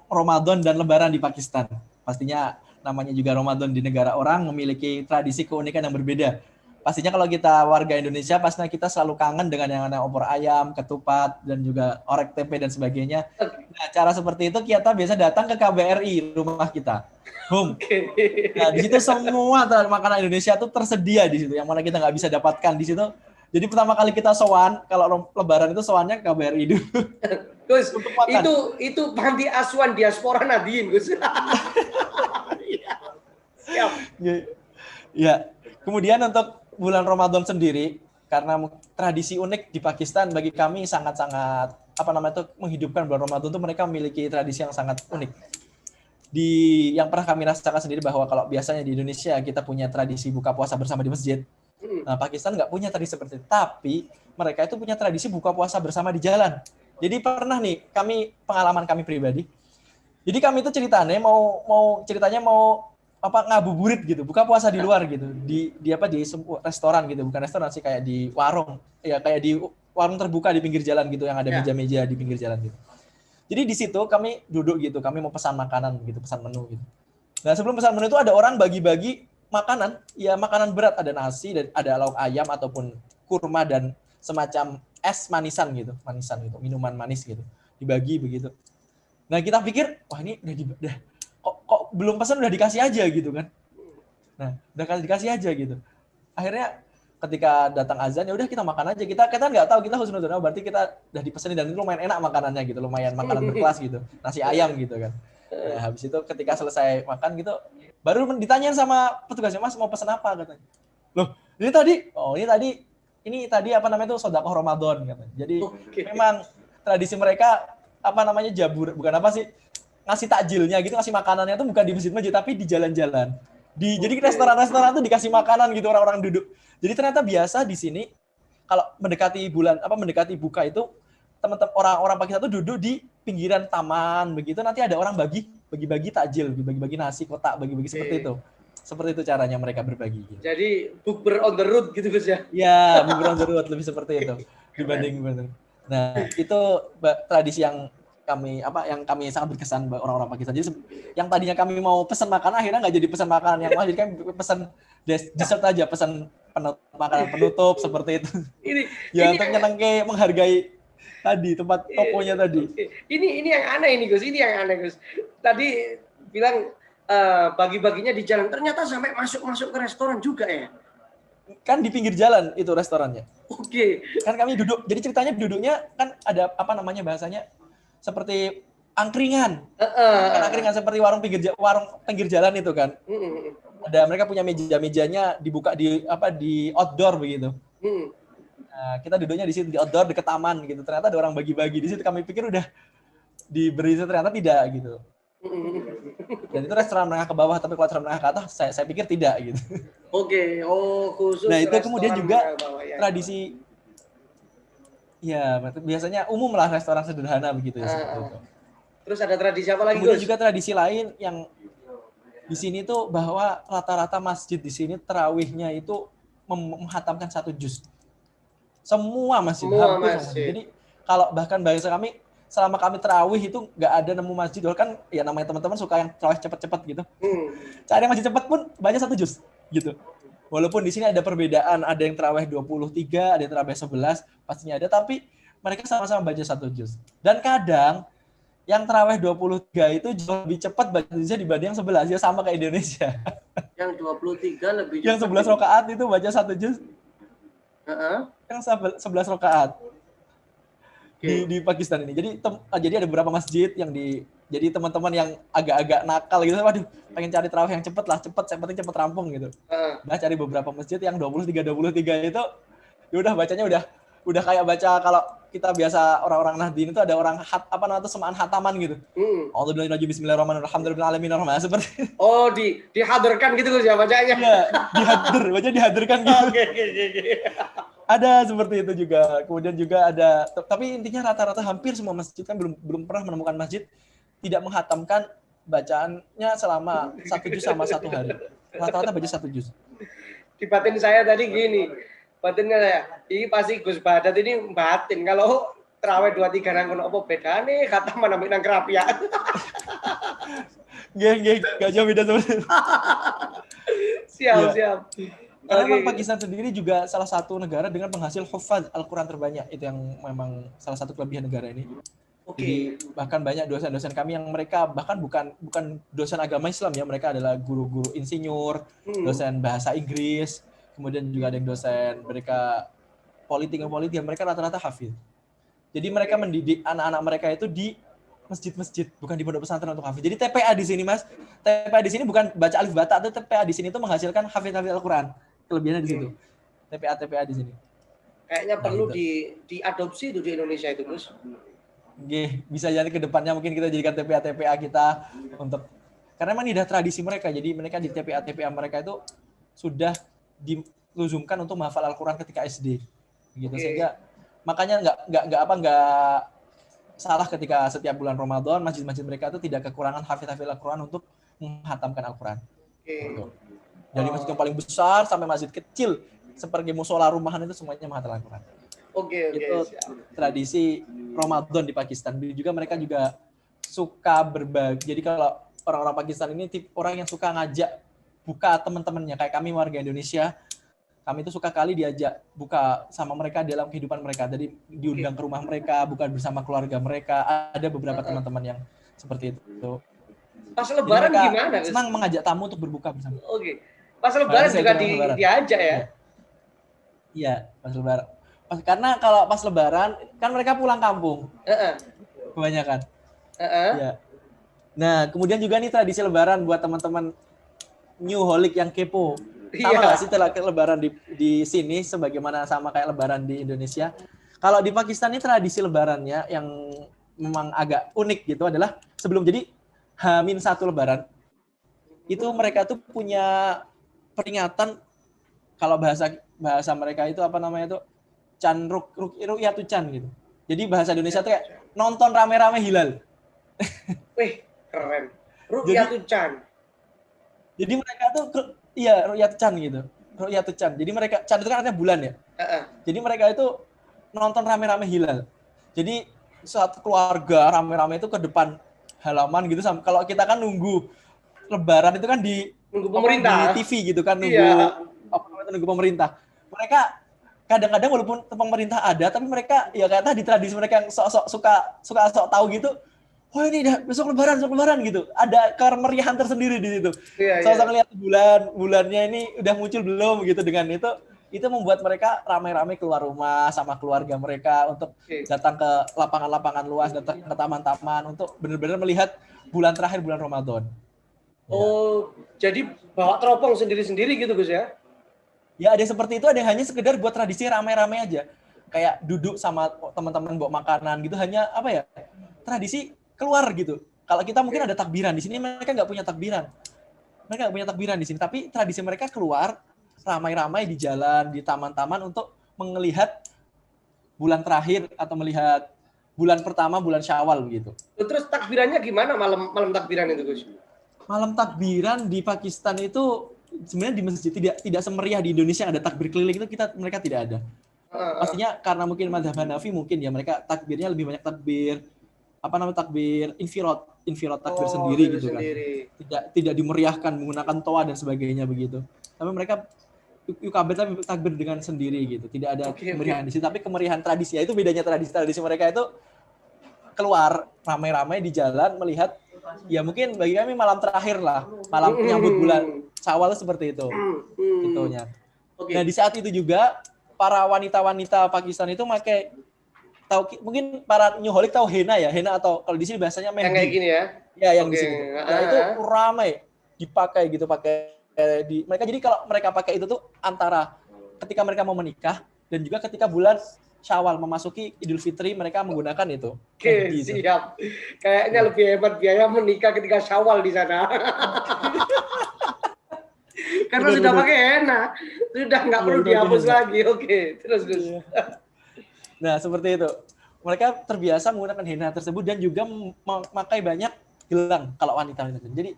Ramadan dan Lebaran di Pakistan. Pastinya namanya juga Ramadan di negara orang memiliki tradisi keunikan yang berbeda. Pastinya kalau kita warga Indonesia, pastinya kita selalu kangen dengan yang namanya opor ayam, ketupat, dan juga orek tempe dan sebagainya. Nah, cara seperti itu kita biasa datang ke KBRI rumah kita. Nah, di situ semua makanan Indonesia tuh tersedia di situ, yang mana kita nggak bisa dapatkan di situ. Jadi pertama kali kita sowan, kalau Lebaran itu sowannya ke KBRI dulu. Gus, itu panti asuhan diaspora Nahdien, Gus. Siap. Ya. Kemudian untuk bulan Ramadan sendiri, karena tradisi unik di Pakistan bagi kami sangat-sangat menghidupkan bulan Ramadan itu, mereka memiliki tradisi yang sangat unik. Yang pernah kami rasakan sendiri bahwa kalau biasanya di Indonesia kita punya tradisi buka puasa bersama di masjid, nah Pakistan nggak punya tradisi seperti itu, tapi mereka itu punya tradisi buka puasa bersama di jalan. Jadi pernah nih pengalaman kami pribadi. Jadi kami itu ceritanya mau ngabuburit gitu, buka puasa di luar gitu, di restoran gitu, bukan restoran sih, kayak di warung, ya kayak di warung terbuka di pinggir jalan gitu, yang ada meja-meja di pinggir jalan gitu. Jadi di situ kami duduk gitu, kami mau pesan makanan gitu, pesan menu gitu. Nah sebelum pesan menu itu ada orang bagi-bagi makanan, ya makanan berat, ada nasi, ada lauk ayam ataupun kurma dan semacam es manisan gitu, minuman manis gitu, dibagi begitu. Nah kita pikir, wah ini udah kok belum pesan udah dikasih aja gitu kan. Nah, udah dikasih aja gitu. Akhirnya ketika datang azan, ya udah kita makan aja. Kita nggak tahu, kita husnuzon, berarti kita udah dipesenin dan itu lumayan enak makanannya gitu, lumayan makanan berkelas gitu. Nasi ayam gitu kan. Nah, habis itu ketika selesai makan gitu, baru ditanyain sama petugasnya, "Mas, mau pesan apa?" katanya. Loh, ini tadi itu sedekah Ramadan katanya. Jadi memang tradisi mereka jabur, bukan ngasih takjilnya gitu, ngasih makanannya tuh bukan di masjid-masjid tapi di jalan-jalan. Jadi restoran-restoran tuh dikasih makanan gitu, orang-orang duduk. Jadi ternyata biasa di sini kalau mendekati buka itu, teman-teman orang-orang Pakistan tuh duduk di pinggiran taman begitu, nanti ada orang bagi-bagi takjil, bagi-bagi nasi kotak, bagi-bagi seperti itu. Seperti itu caranya mereka berbagi gitu. Jadi bukber on the road gitu Gus ya. Ya, bukber on the road lebih seperti itu dibanding. Nah, itu tradisi yang kami sangat berkesan orang-orang Pakistan. Jadi yang tadinya kami mau pesan makanan akhirnya nggak jadi pesan makanan yang mahal, jadi kami pesan dessert aja, pesan makanan penutup seperti itu. Ini Ya ini untuk nyenengke menghargai tadi tempat tokonya tadi. ini yang aneh ini Gus, ini yang aneh Gus. Tadi bilang bagi-baginya di jalan, ternyata sampai masuk ke restoran juga ya. Kan di pinggir jalan itu restorannya. Oke. Kan kami duduk, jadi ceritanya duduknya kan ada apa namanya bahasanya seperti angkringan. Kan angkringan seperti warung pinggir jalan itu kan. Ada mereka punya meja-mejanya dibuka di outdoor begitu. Nah, kita duduknya di situ di outdoor dekat taman gitu. Ternyata ada orang bagi-bagi di situ. Kami pikir udah diberi, ternyata tidak gitu. Dan itu restoran menengah ke bawah, tapi kalau restoran menengah ke atas saya pikir tidak gitu. Oke, khusus. Nah, itu kemudian juga tradisi ya, biasanya umum lah restoran sederhana begitu ya seperti itu. Terus ada tradisi apa lagi, Kemudian Gus? juga tradisi lain yang di sini tuh bahwa rata-rata masjid di sini tarawihnya itu menghatamkan 1 juz. Semua masjid, hampir semua masjid. Jadi kalau bahkan bahasa kami selama kami tarawih itu nggak ada nemu masjid, kan ya namanya teman-teman suka yang tarawih cepet-cepet gitu. Cari masjid cepet pun banyak 1 juz gitu. Walaupun di sini ada perbedaan, ada yang tarawih 23, ada yang tarawih 11, pastinya ada, tapi mereka sama-sama baca 1 juz. Dan kadang yang tarawih 23 itu jauh lebih cepat bacanya dibanding yang 11, ya sama kayak Indonesia. Yang 23 lebih cepat. Yang 11 rakaat itu baca 1 juz. Yang 11 rakaat. Di Pakistan ini. Jadi ada beberapa masjid yang jadi teman-teman yang agak-agak nakal gitu, waduh, pengen cari tarawih yang cepet lah, yang penting cepet rampung gitu. Nah, cari beberapa masjid yang 23 itu ya udah bacanya udah kayak baca kalau kita biasa orang-orang Nahdien itu ada orang semaan hataman gitu. Alhamdulillah, bismillahirrahmanirrahim, alhamdulillahirrahmanirrahim, seperti. Oh, dihadirkan gitu ya bacanya. Iya, dihadirkan gitu. Oke. Ada seperti itu juga. Kemudian juga ada, tapi intinya rata-rata hampir semua masjid kan belum pernah menemukan masjid tidak menghatamkan bacaannya selama 1 juz sama 1 hari. Rata-rata baca 1 juz. Di batin saya tadi gini, batinnya saya, ini pasti Gus Badat ini batin. Kalau terawih 23 nang apa bedane khataman ambek nang kerapia. Nggih, gak jauh beda sebenarnya. Siap. Karena memang Pakistan sendiri juga salah satu negara dengan penghasil hufaz Al-Quran terbanyak. Itu yang memang salah satu kelebihan negara ini. Jadi bahkan banyak dosen-dosen kami yang mereka bahkan bukan dosen agama Islam ya, mereka adalah guru-guru insinyur, dosen bahasa Inggris, kemudian juga ada yang dosen mereka politik, mereka rata-rata hafiz. Jadi mereka mendidik anak-anak mereka itu di masjid-masjid, bukan di pondok pesantren untuk hafiz. Jadi TPA di sini Mas, TPA di sini bukan baca alif bata, tapi TPA di sini itu menghasilkan hafiz-hafiz Al-Quran. Kelebihannya di situ. TPA di sini. Kayaknya perlu diadopsi itu di Indonesia itu, Gus. Oke, bisa jadi ke depannya mungkin kita jadikan TPA kita untuk, karena memang ini udah tradisi mereka. Jadi mereka di TPA mereka itu sudah diluzumkan untuk menghafal Al-Quran ketika SD. Gitu. Sehingga makanya nggak salah ketika setiap bulan Ramadan masjid-masjid mereka itu tidak kekurangan hafiz-hafiz Al-Quran untuk menghatamkan Al-Quran. Gitu. Dari masjid yang paling besar sampai masjid kecil seperti musola rumahan itu semuanya menghatamkan Al-Quran. Itu tradisi Ramadan di Pakistan. Juga mereka juga suka berbagi. Jadi kalau orang-orang Pakistan ini tipe orang yang suka ngajak buka teman-temannya. Kayak kami warga Indonesia, kami itu suka kali diajak buka sama mereka dalam kehidupan mereka. Jadi diundang ke rumah mereka, buka bersama keluarga mereka. Ada beberapa teman-teman yang seperti itu. Pas Lebaran gimana? Senang mengajak tamu untuk berbuka bersama. Oke. Pas Lebaran juga diajak ya? Iya, pas Lebaran. Karena kalau pas Lebaran kan mereka pulang kampung. Kebanyakan. Ya. Nah, kemudian juga nih tradisi Lebaran buat teman-teman New Holic yang kepo. Sama nggak sih Lebaran di sini sebagaimana sama kayak Lebaran di Indonesia? Kalau di Pakistan ini tradisi Lebarannya yang memang agak unik gitu adalah sebelum jadi H-1 Lebaran itu mereka tuh punya peringatan, kalau bahasa mereka itu apa namanya itu ru'yatu Chan gitu. Jadi bahasa Indonesia tuh kayak nonton rame-rame hilal. Wih, keren. Ru'yatu Chan. Jadi mereka tuh ru'yatu Chan gitu. Ru'yatu Chan. Jadi mereka Chan itu kan artinya bulan ya. Jadi mereka itu nonton rame-rame hilal. Jadi saat keluarga rame-rame itu ke depan halaman gitu. Kalau kita kan nunggu Lebaran itu kan di Nunggu pemerintah. di TV gitu kan, Iya. nunggu pemerintah. Mereka kadang-kadang walaupun pemerintah ada, tapi mereka ya kayak tadi tradisi mereka yang sok-sok suka sok tahu gitu. Wah ini udah besok lebaran gitu. Ada kemeriahan tersendiri di situ. Iya, Sok-sok lihat bulannya ini udah muncul belum gitu. Dengan itu membuat mereka ramai-ramai keluar rumah sama keluarga mereka untuk datang ke lapangan-lapangan luas, datang ke taman-taman untuk benar-benar melihat bulan terakhir bulan Ramadan. Oh, jadi bawa teropong sendiri-sendiri gitu Gus ya? Ya ada seperti itu, ada yang hanya sekedar buat tradisi ramai-ramai aja. Kayak duduk sama teman-teman bawa makanan gitu, hanya apa ya? Tradisi keluar gitu. Kalau kita mungkin ada takbiran, di sini mereka nggak punya takbiran. Mereka nggak punya takbiran di sini, tapi tradisi mereka keluar ramai-ramai di jalan, di taman-taman untuk melihat bulan terakhir atau melihat bulan pertama, bulan Syawal begitu. Terus takbirannya gimana malam takbiran itu Gus? Malam takbiran di Pakistan itu sebenarnya di masjid tidak semeriah di Indonesia ada takbir keliling itu mereka tidak ada. Pastinya karena mungkin mazhab Hanafi mungkin ya mereka takbirnya lebih banyak takbir takbir infirad takbir sendiri gitu kan. Tidak dimeriahkan menggunakan toa dan sebagainya begitu. Tapi mereka takbir dengan sendiri gitu. Tidak ada kemeriahan di sini, tapi kemeriahan tradisi. Itu bedanya tradisi mereka itu keluar ramai-ramai di jalan melihat ya mungkin bagi kami malam terakhir lah, malam menyambut bulan Syawal seperti itu. Gitunya. Nah, di saat itu juga para wanita-wanita Pakistan itu mungkin para New Holic tahu henna ya, henna atau kalau di sini bahasanya mehndi. Yang kayak gini ya. Ya, yang di sini. Nah, itu ramai dipakai gitu mereka jadi kalau mereka pakai itu tuh antara ketika mereka mau menikah dan juga ketika bulan Syawal memasuki Idul Fitri mereka menggunakan itu. Oke, siap. Kayaknya lebih hebat biaya menikah ketika Syawal di sana. Karena sudah pakai henna, sudah nggak perlu dihapus lagi. Oke, terus. Nah, seperti itu. Mereka terbiasa menggunakan henna tersebut dan juga memakai banyak gelang kalau wanita. Jadi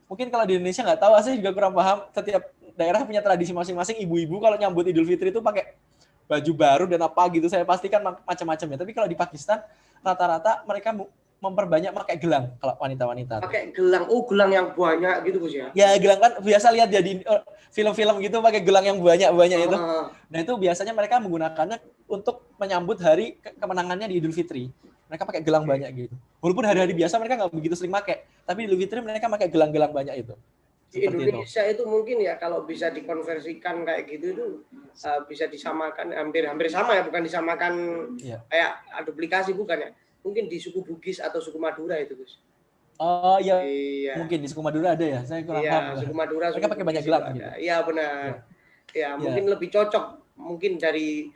mungkin kalau di Indonesia nggak tahu, saya juga kurang paham. Setiap daerah punya tradisi masing-masing. Ibu-ibu kalau nyambut Idul Fitri itu pakai baju baru dan apa gitu. Saya pastikan macam-macam ya. Tapi kalau di Pakistan rata-rata mereka memperbanyak pakai gelang kalau wanita-wanita. Pakai gelang, gelang yang banyak gitu Gus ya? Ya gelang kan biasa lihat jadi film-film gitu pakai gelang yang banyak itu. Nah itu biasanya mereka menggunakannya untuk menyambut hari kemenangannya di Idul Fitri. Mereka pakai gelang banyak gitu. Walaupun hari-hari biasa mereka nggak begitu sering pakai, tapi di Idul Fitri mereka pakai gelang-gelang banyak itu. Di Indonesia itu mungkin ya kalau bisa dikonversikan kayak gitu itu bisa disamakan hampir sama ya, bukan disamakan kayak duplikasi bukan ya? Mungkin di suku Bugis atau suku Madura itu Gus. Oh iya. Mungkin di suku Madura ada ya, saya kurang paham. Suku Madura. Mereka pakai banyak gelang gitu. Iya benar. Ya mungkin lebih cocok mungkin dari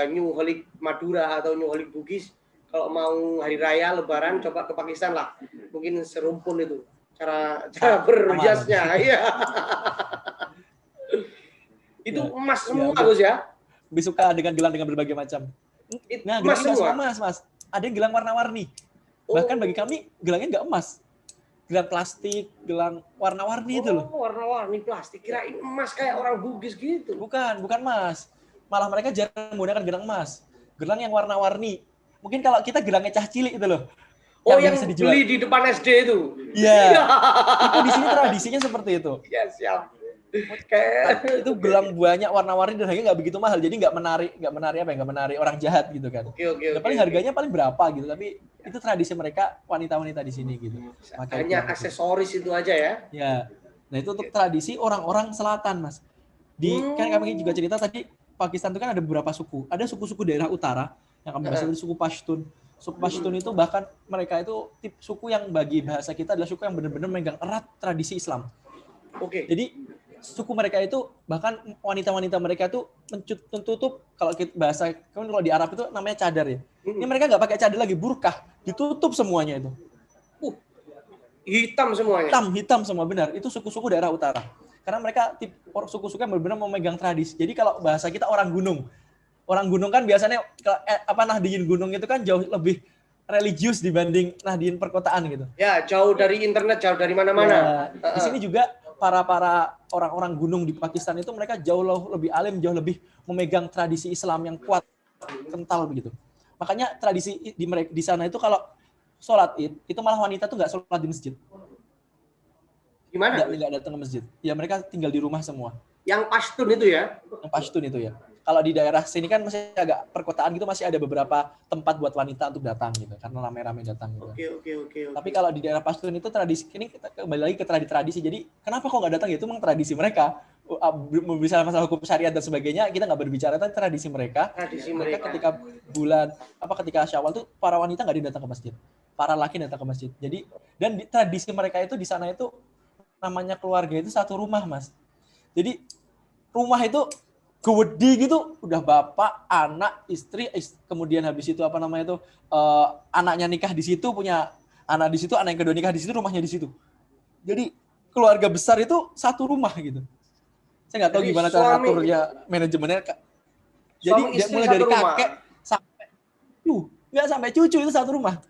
New Holic Madura atau New Holic Bugis. Kalau mau hari raya Lebaran coba ke Pakistan lah, mungkin serumpun itu cara berhiasnya, iya. Itu emas semua Gus ya? Lebih suka dengan gelang dengan berbagai macam. Nah, emas semua mas. Ada yang gelang warna-warni. Bahkan bagi kami gelangnya nggak emas, gelang plastik, gelang warna-warni itu loh. Warna-warni plastik, kirain emas kayak orang Bugis gitu. Bukan emas. Malah mereka jarang menggunakan gelang emas, gelang yang warna-warni. Mungkin kalau kita gelangnya cah cilik itu loh. Yang beli di depan SD itu. Iya. Itu di sini tradisinya seperti itu. Iya, siap. Itu gelang banyak warna-warni dan harganya nggak begitu mahal, jadi nggak menarik orang jahat gitu kan. Paling harganya paling berapa gitu, tapi itu tradisi mereka wanita-wanita di sini gitu. Hanya aksesoris itu aja ya. Ya. Nah itu untuk tradisi orang-orang selatan mas. Kan kami juga cerita tadi Pakistan itu kan ada beberapa suku. Ada suku-suku daerah utara yang kami bahas itu suku Pashtun. Suku Pashtun itu bahkan mereka itu tipe suku yang bagi bahasa kita adalah suku yang benar-benar megang erat tradisi Islam. Jadi suku mereka itu bahkan wanita-wanita mereka itu mentutup kalau bahasa kalau di Arab itu namanya cadar ya. Ini mereka nggak pakai cadar lagi, burkah, ditutup semuanya itu. Hitam semuanya. Hitam semua benar. Itu suku-suku daerah utara. Karena mereka suku-suku yang benar-benar memegang tradisi. Jadi kalau bahasa kita orang gunung kan biasanya Nahdien gunung itu kan jauh lebih religius dibanding Nahdien perkotaan gitu. Ya, jauh dari internet, jauh dari mana-mana. Di sini juga para orang-orang gunung di Pakistan itu mereka jauh lebih alim, jauh lebih memegang tradisi Islam yang kuat, kental begitu. Makanya tradisi di sana itu kalau sholat Id, itu malah wanita tuh nggak sholat di masjid. Gimana? Nggak datang ke masjid. Ya mereka tinggal di rumah semua. Yang Pashtun itu ya? Yang Pashtun itu ya. Kalau di daerah sini kan masih agak perkotaan gitu, masih ada beberapa tempat buat wanita untuk datang gitu, karena rame-rame datang gitu. Oke. Tapi kalau di daerah Pashtun itu tradisi, ini kita kembali lagi ke tradisi. Jadi kenapa kok nggak datang? Itu memang tradisi mereka. Berbicara masalah hukum syariat dan sebagainya, kita nggak berbicara tentang tradisi mereka. Mereka ketika Syawal tuh para wanita nggak datang ke masjid, para laki datang ke masjid. Jadi dan tradisi mereka itu di sana itu namanya keluarga itu satu rumah, Mas. Jadi rumah itu gede gitu, udah bapak, anak, istri, kemudian habis itu anaknya nikah di situ, punya anak di situ, anak yang kedua nikah di situ, rumahnya di situ. Jadi keluarga besar itu satu rumah gitu. Saya nggak tahu gimana cara ngaturnya manajemennya. Jadi mulai dari kakek sampai nggak sampai cucu itu satu rumah.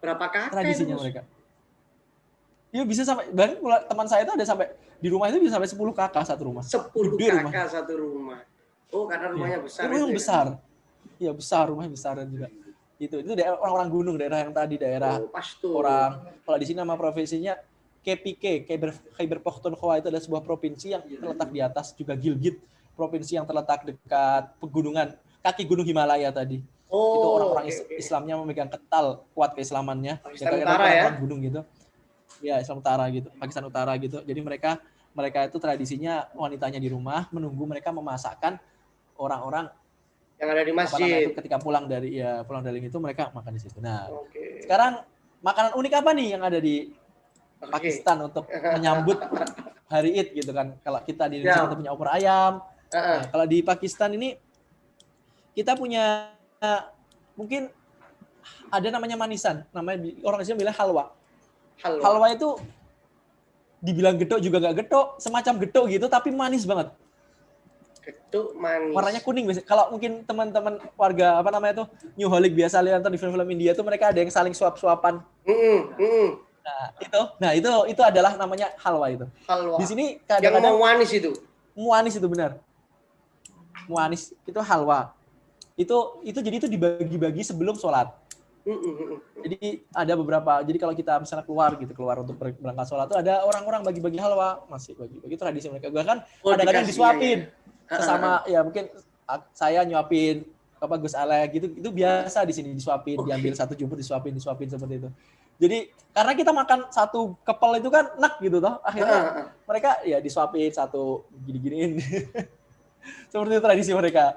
Berapa kakek? Tradisinya mereka. Iya bisa sampai, bahkan teman saya itu ada sampai di rumah itu bisa sampai 10 kakak satu rumah. 10 kakak satu rumah. Oh, karena rumahnya besar. Rumah yang besar. Iya, besar, rumahnya besar juga. Itu daerah orang-orang gunung, daerah yang tadi daerah orang. Kalau di sini nama provinsinya KPK, Khyber Pakhtunkhwa, itu adalah sebuah provinsi yang terletak di atas, juga Gilgit, provinsi yang terletak dekat pegunungan, kaki gunung Himalaya tadi. Itu orang-orang Islamnya memegang ketal kuat keislamannya. Pakistan Utara ya. Orang gunung gitu. Ya, Islam Utara gitu, Pakistan Utara gitu. Jadi mereka itu tradisinya wanitanya di rumah menunggu mereka memasakkan orang-orang yang ada di masjid. Ketika pulang dari itu mereka makan di situ. Nah, sekarang makanan unik apa nih yang ada di Pakistan untuk menyambut hari Id gitu kan? Kalau kita di Indonesia kita punya opor ayam. Nah, kalau di Pakistan ini kita punya mungkin ada namanya manisan, namanya orang Indonesia bilang halwa. Halwa itu dibilang getok juga nggak getok, semacam getok gitu, tapi manis banget. Getok manis. Warnanya kuning biasanya. Kalau mungkin teman-teman warga New Holic biasa lihat nonton di film-film India tuh mereka ada yang saling suap-suapan. Nah itu adalah namanya halwa itu. Halwa. Di sini kadang-kadang yang manis itu. Manis itu benar. Manis itu halwa. Itu jadi itu dibagi-bagi sebelum sholat. Jadi ada beberapa. Jadi kalau kita misalnya keluar untuk berangkat sholat tuh ada orang-orang bagi-bagi halwa, masih bagi tradisi mereka. Bahkan kadang-kadang disuapin sesama ya mungkin saya nyuapin Gus Ale gitu, itu biasa di sini disuapin, diambil satu jumur disuapin seperti itu. Jadi karena kita makan satu kepel itu kan enak gitu toh, akhirnya mereka ya disuapin satu gini-giniin. Seperti itu tradisi mereka.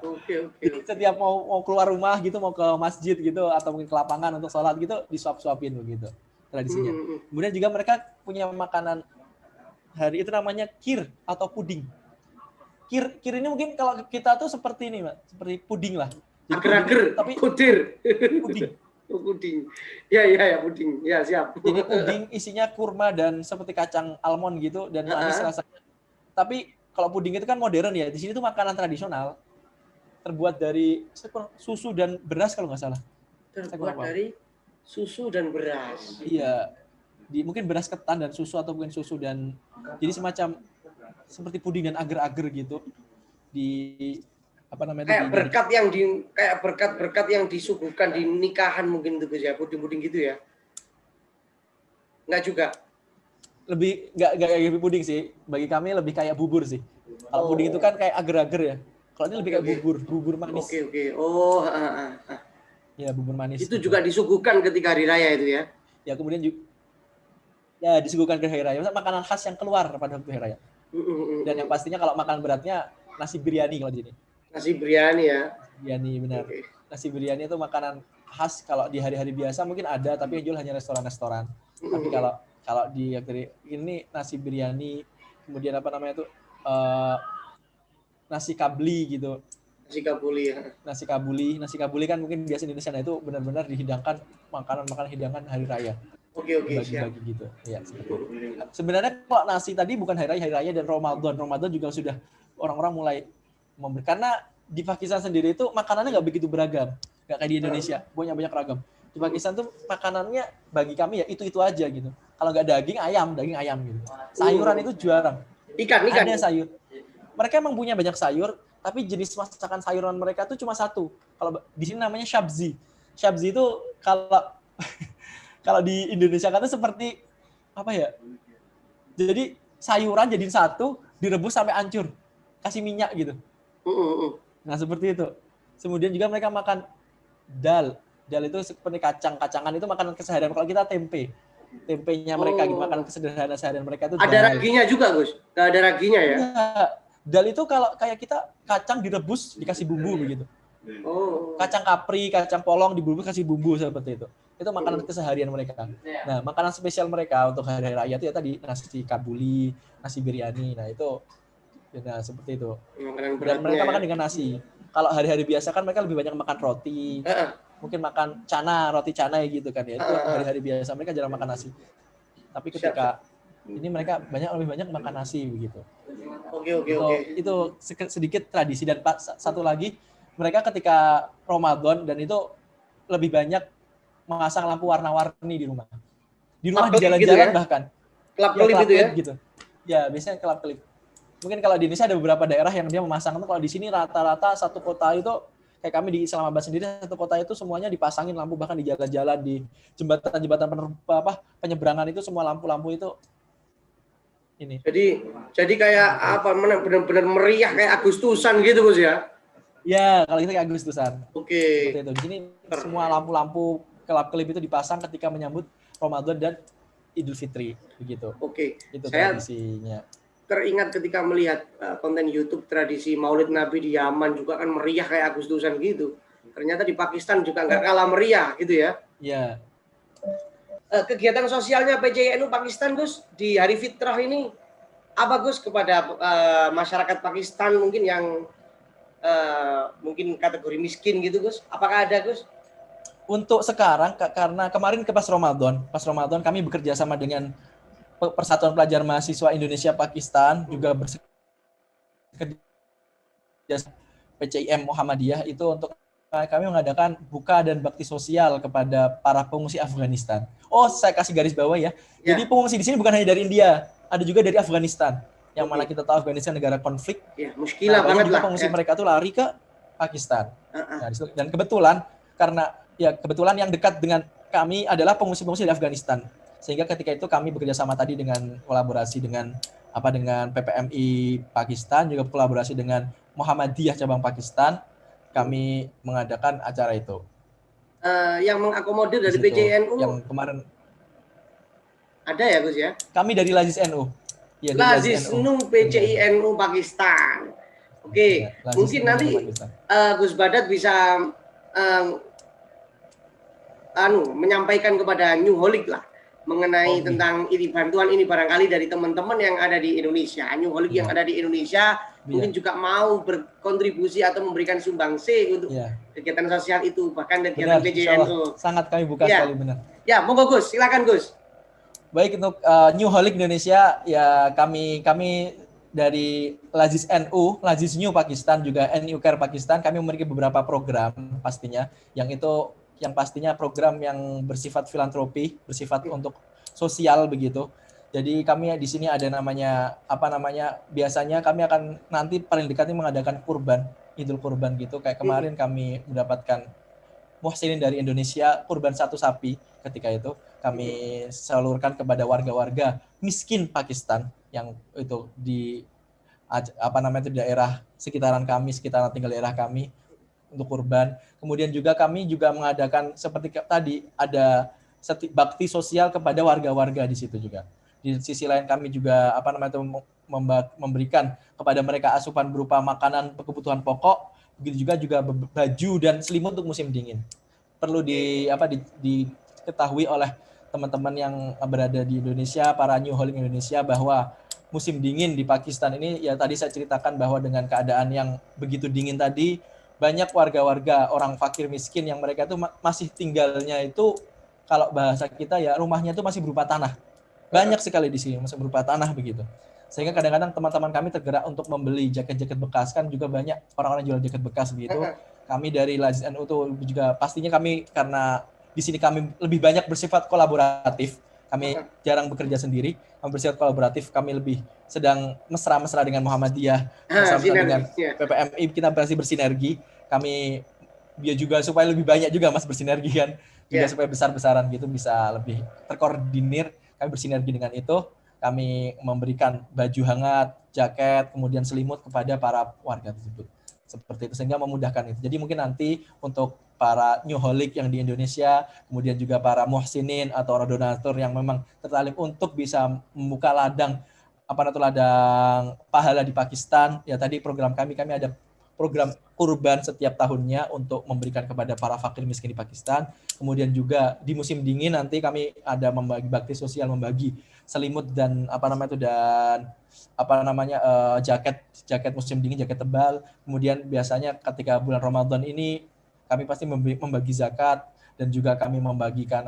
Jadi setiap mau keluar rumah gitu, mau ke masjid gitu atau mungkin ke lapangan untuk sholat gitu, disuap-suapin begitu tradisinya. Kemudian juga mereka punya makanan hari itu namanya kir atau puding. Kir ini mungkin kalau kita tuh seperti ini, Mbak, seperti puding lah. Agar-agar, tapi puding. Ya puding. Ya, siap. Jadi puding isinya kurma dan seperti kacang almond gitu dan manis rasanya. Tapi kalau puding itu kan modern ya. Di sini tuh makanan tradisional. Terbuat dari susu dan beras kalau nggak salah. Terbuat dari susu dan beras. Iya. Mungkin beras ketan dan susu atau mungkin susu dan jadi semacam seperti puding dan agar-agar gitu. Kayak berkat yang disuguhkan di nikahan mungkin itu ya, puding-puding gitu ya. Enggak juga. Lebih nggak kayak puding sih, bagi kami lebih kayak bubur sih. Kalau puding itu kan kayak agar-agar ya, kalau ini lebih kayak bubur manis. Oke. Ya bubur manis. Itu juga disuguhkan ketika hari raya itu ya. Ya kemudian juga ya disuguhkan ke hari raya, makanan khas yang keluar pada waktu hari raya. Dan yang pastinya kalau makan beratnya nasi biryani kalau di sini. Nasi biryani ya. Biryani benar. Nasi biryani itu makanan khas kalau di hari-hari biasa mungkin ada, tapi yang jual hanya restoran-restoran. Tapi kalau di ini nasi biryani, kemudian nasi kabli gitu. Nasi kabuli kan mungkin biasa di Indonesia. Nah itu benar-benar dihidangkan makanan hidangan hari raya. Oke, bagi-bagi gitu. Ya, sebenarnya kalau nasi tadi bukan hari raya dan Ramadan juga sudah orang-orang mulai memberi, karena di Pakistan sendiri itu makanannya nggak begitu beragam, nggak kayak di Indonesia, banyak ragam. Di Pakistan tuh makanannya bagi kami ya itu aja gitu. Kalau nggak daging ayam gitu. Sayuran itu jarang. Ikan. Ada sayur. Mereka emang punya banyak sayur, tapi jenis masakan sayuran mereka tuh cuma satu. Kalau di sini namanya syabzi. Syabzi itu kalau kalau di Indonesia kan itu seperti apa ya? Jadi sayuran jadiin satu, direbus sampai hancur, kasih minyak gitu. Nah seperti itu. Kemudian juga mereka makan dal. Dal itu seperti kacang. Kacangan itu makanan keseharian. Kalau kita tempe. Tempenya mereka, makanan kesederhanaan seharian mereka itu ada dal. raginya juga, Gus? Nggak ada raginya ya? Enggak. Dal itu kalau kayak kita kacang direbus, dikasih bumbu begitu. Kacang kapri, kacang polong dibumbu kasih bumbu seperti itu. Itu makanan keseharian mereka. Nah, makanan spesial mereka untuk hari raya itu ya tadi nasi kabuli, nasi biryani. Nah, itu seperti itu. Dan mereka makan dengan nasi. Kalau hari-hari biasa kan mereka lebih banyak makan roti. Mungkin makan roti canai gitu kan ya. Itu hari-hari biasa mereka jarang makan nasi. Tapi ketika ini mereka lebih banyak makan nasi begitu. Oke. Itu sedikit tradisi. Dan satu lagi, mereka ketika Ramadan dan itu lebih banyak memasang lampu warna-warni di rumah. Di rumah, di jalan-jalan gitu ya? Bahkan. Kelap-kelip gitu ya? Gitu. Ya, biasanya kelap-kelip. Mungkin kalau di Indonesia ada beberapa daerah yang dia memasang itu. Kalau di sini rata-rata satu kota itu, kayak kami di Islamabad sendiri, satu kota itu semuanya dipasangin lampu, bahkan di jalan-jalan, di jembatan-jembatan penyeberangan itu semua lampu-lampu itu ini. Jadi kayak apa, benar-benar meriah kayak Agustusan gitu, Gus ya? Ya, kalau kita kayak Agustusan. Oke. Seperti itu. Di sini semua lampu-lampu kelap-kelip itu dipasang ketika menyambut Ramadan dan Idul Fitri begitu. Oke. Itu saya tradisinya. Teringat ketika melihat konten YouTube tradisi Maulid Nabi di Yaman juga kan meriah kayak Agustusan gitu. Ternyata di Pakistan juga nggak kalah meriah gitu ya. Iya. Kegiatan sosialnya PCINU Pakistan, Gus, di Hari Fitrah ini apa, Gus, kepada masyarakat Pakistan mungkin yang mungkin kategori miskin gitu, Gus? Apakah ada, Gus? Untuk sekarang, karena kemarin pas Ramadan kami bekerja sama dengan Persatuan Pelajar Mahasiswa Indonesia Pakistan, juga bekerja PCIM Muhammadiyah itu untuk kami mengadakan buka dan bakti sosial kepada para pengungsi Afghanistan. Oh, saya kasih garis bawah ya. Jadi pengungsi di sini bukan hanya dari India, ada juga dari Afghanistan. Yang mana kita tahu Afghanistan negara konflik. Ya, muskilah banget juga lah. Pengungsi mereka tuh lari ke Pakistan. Nah, dan kebetulan yang dekat dengan kami adalah pengungsi-pengungsi dari Afghanistan. Sehingga ketika itu kami bekerja sama tadi dengan kolaborasi dengan PPMI Pakistan, juga kolaborasi dengan Muhammadiyah cabang Pakistan, kami mengadakan acara itu. Yang mengakomodir dari PCINU yang kemarin ada ya, Gus ya? Kami dari Lazis NU. Ya, Lazis NU PCINU Pakistan. Oke, mungkin nanti Gus Badat bisa menyampaikan kepada New Holic lah mengenai tentang ini bantuan ini barangkali dari teman-teman yang ada di Indonesia, New Holic yang ada di Indonesia mungkin juga mau berkontribusi atau memberikan sumbangsi untuk kegiatan sosial itu, bahkan kegiatan PCINU. Sangat kami buka sekali, benar. Ya, monggo Gus, silakan Gus. Baik, untuk New Holic Indonesia ya kami dari Lazis NU, Lazis New Pakistan, juga NU Care Pakistan, kami memiliki beberapa program pastinya yang pastinya program yang bersifat filantropi, bersifat untuk sosial begitu. Jadi kami di sini ada biasanya kami akan nanti paling dekat ini mengadakan Idul Kurban gitu. Kayak kemarin kami mendapatkan muhsinin dari Indonesia kurban 1 sapi. Ketika itu kami salurkan kepada warga-warga miskin Pakistan yang itu di daerah sekitaran tinggal daerah kami untuk kurban. Kemudian juga kami mengadakan seperti tadi ada bakti sosial kepada warga-warga di situ juga. Di sisi lain kami juga memberikan kepada mereka asupan berupa makanan kebutuhan pokok, begitu juga baju dan selimut untuk musim dingin. Perlu diketahui oleh teman-teman yang berada di Indonesia, para New Holic Indonesia, bahwa musim dingin di Pakistan ini ya tadi saya ceritakan bahwa dengan keadaan yang begitu dingin tadi, banyak warga-warga orang fakir miskin yang mereka itu masih tinggalnya itu, kalau bahasa kita ya rumahnya itu masih berupa tanah. Banyak sekali di sini masih berupa tanah begitu. Sehingga kadang-kadang teman-teman kami tergerak untuk membeli jaket-jaket bekas, kan juga banyak orang-orang jual jaket bekas begitu. Kami dari Lazis NU itu juga pastinya kami, karena di sini kami lebih banyak bersifat kolaboratif. Kami jarang bekerja sendiri, kami bersifat kolaboratif, kami lebih sedang mesra-mesra dengan Muhammadiyah, mesra-mesra dengan PPMI, kita masih bersinergi. Kami dia juga supaya lebih banyak juga Mas bersinergi kan, juga supaya besar-besaran gitu bisa lebih terkoordinir. Kami bersinergi dengan itu, kami memberikan baju hangat, jaket, kemudian selimut kepada para warga tersebut. Seperti itu, sehingga memudahkan itu. Jadi mungkin nanti untuk para new holic yang di Indonesia, kemudian juga para muhsinin atau orang donatur yang memang tertarik untuk bisa membuka ladang ladang pahala di Pakistan. Ya tadi program kami ada program kurban setiap tahunnya untuk memberikan kepada para fakir miskin di Pakistan. Kemudian juga di musim dingin nanti kami ada membagi bakti sosial, membagi selimut dan jaket musim dingin, jaket tebal. Kemudian biasanya ketika bulan Ramadan ini kami pasti membagi zakat dan juga kami membagikan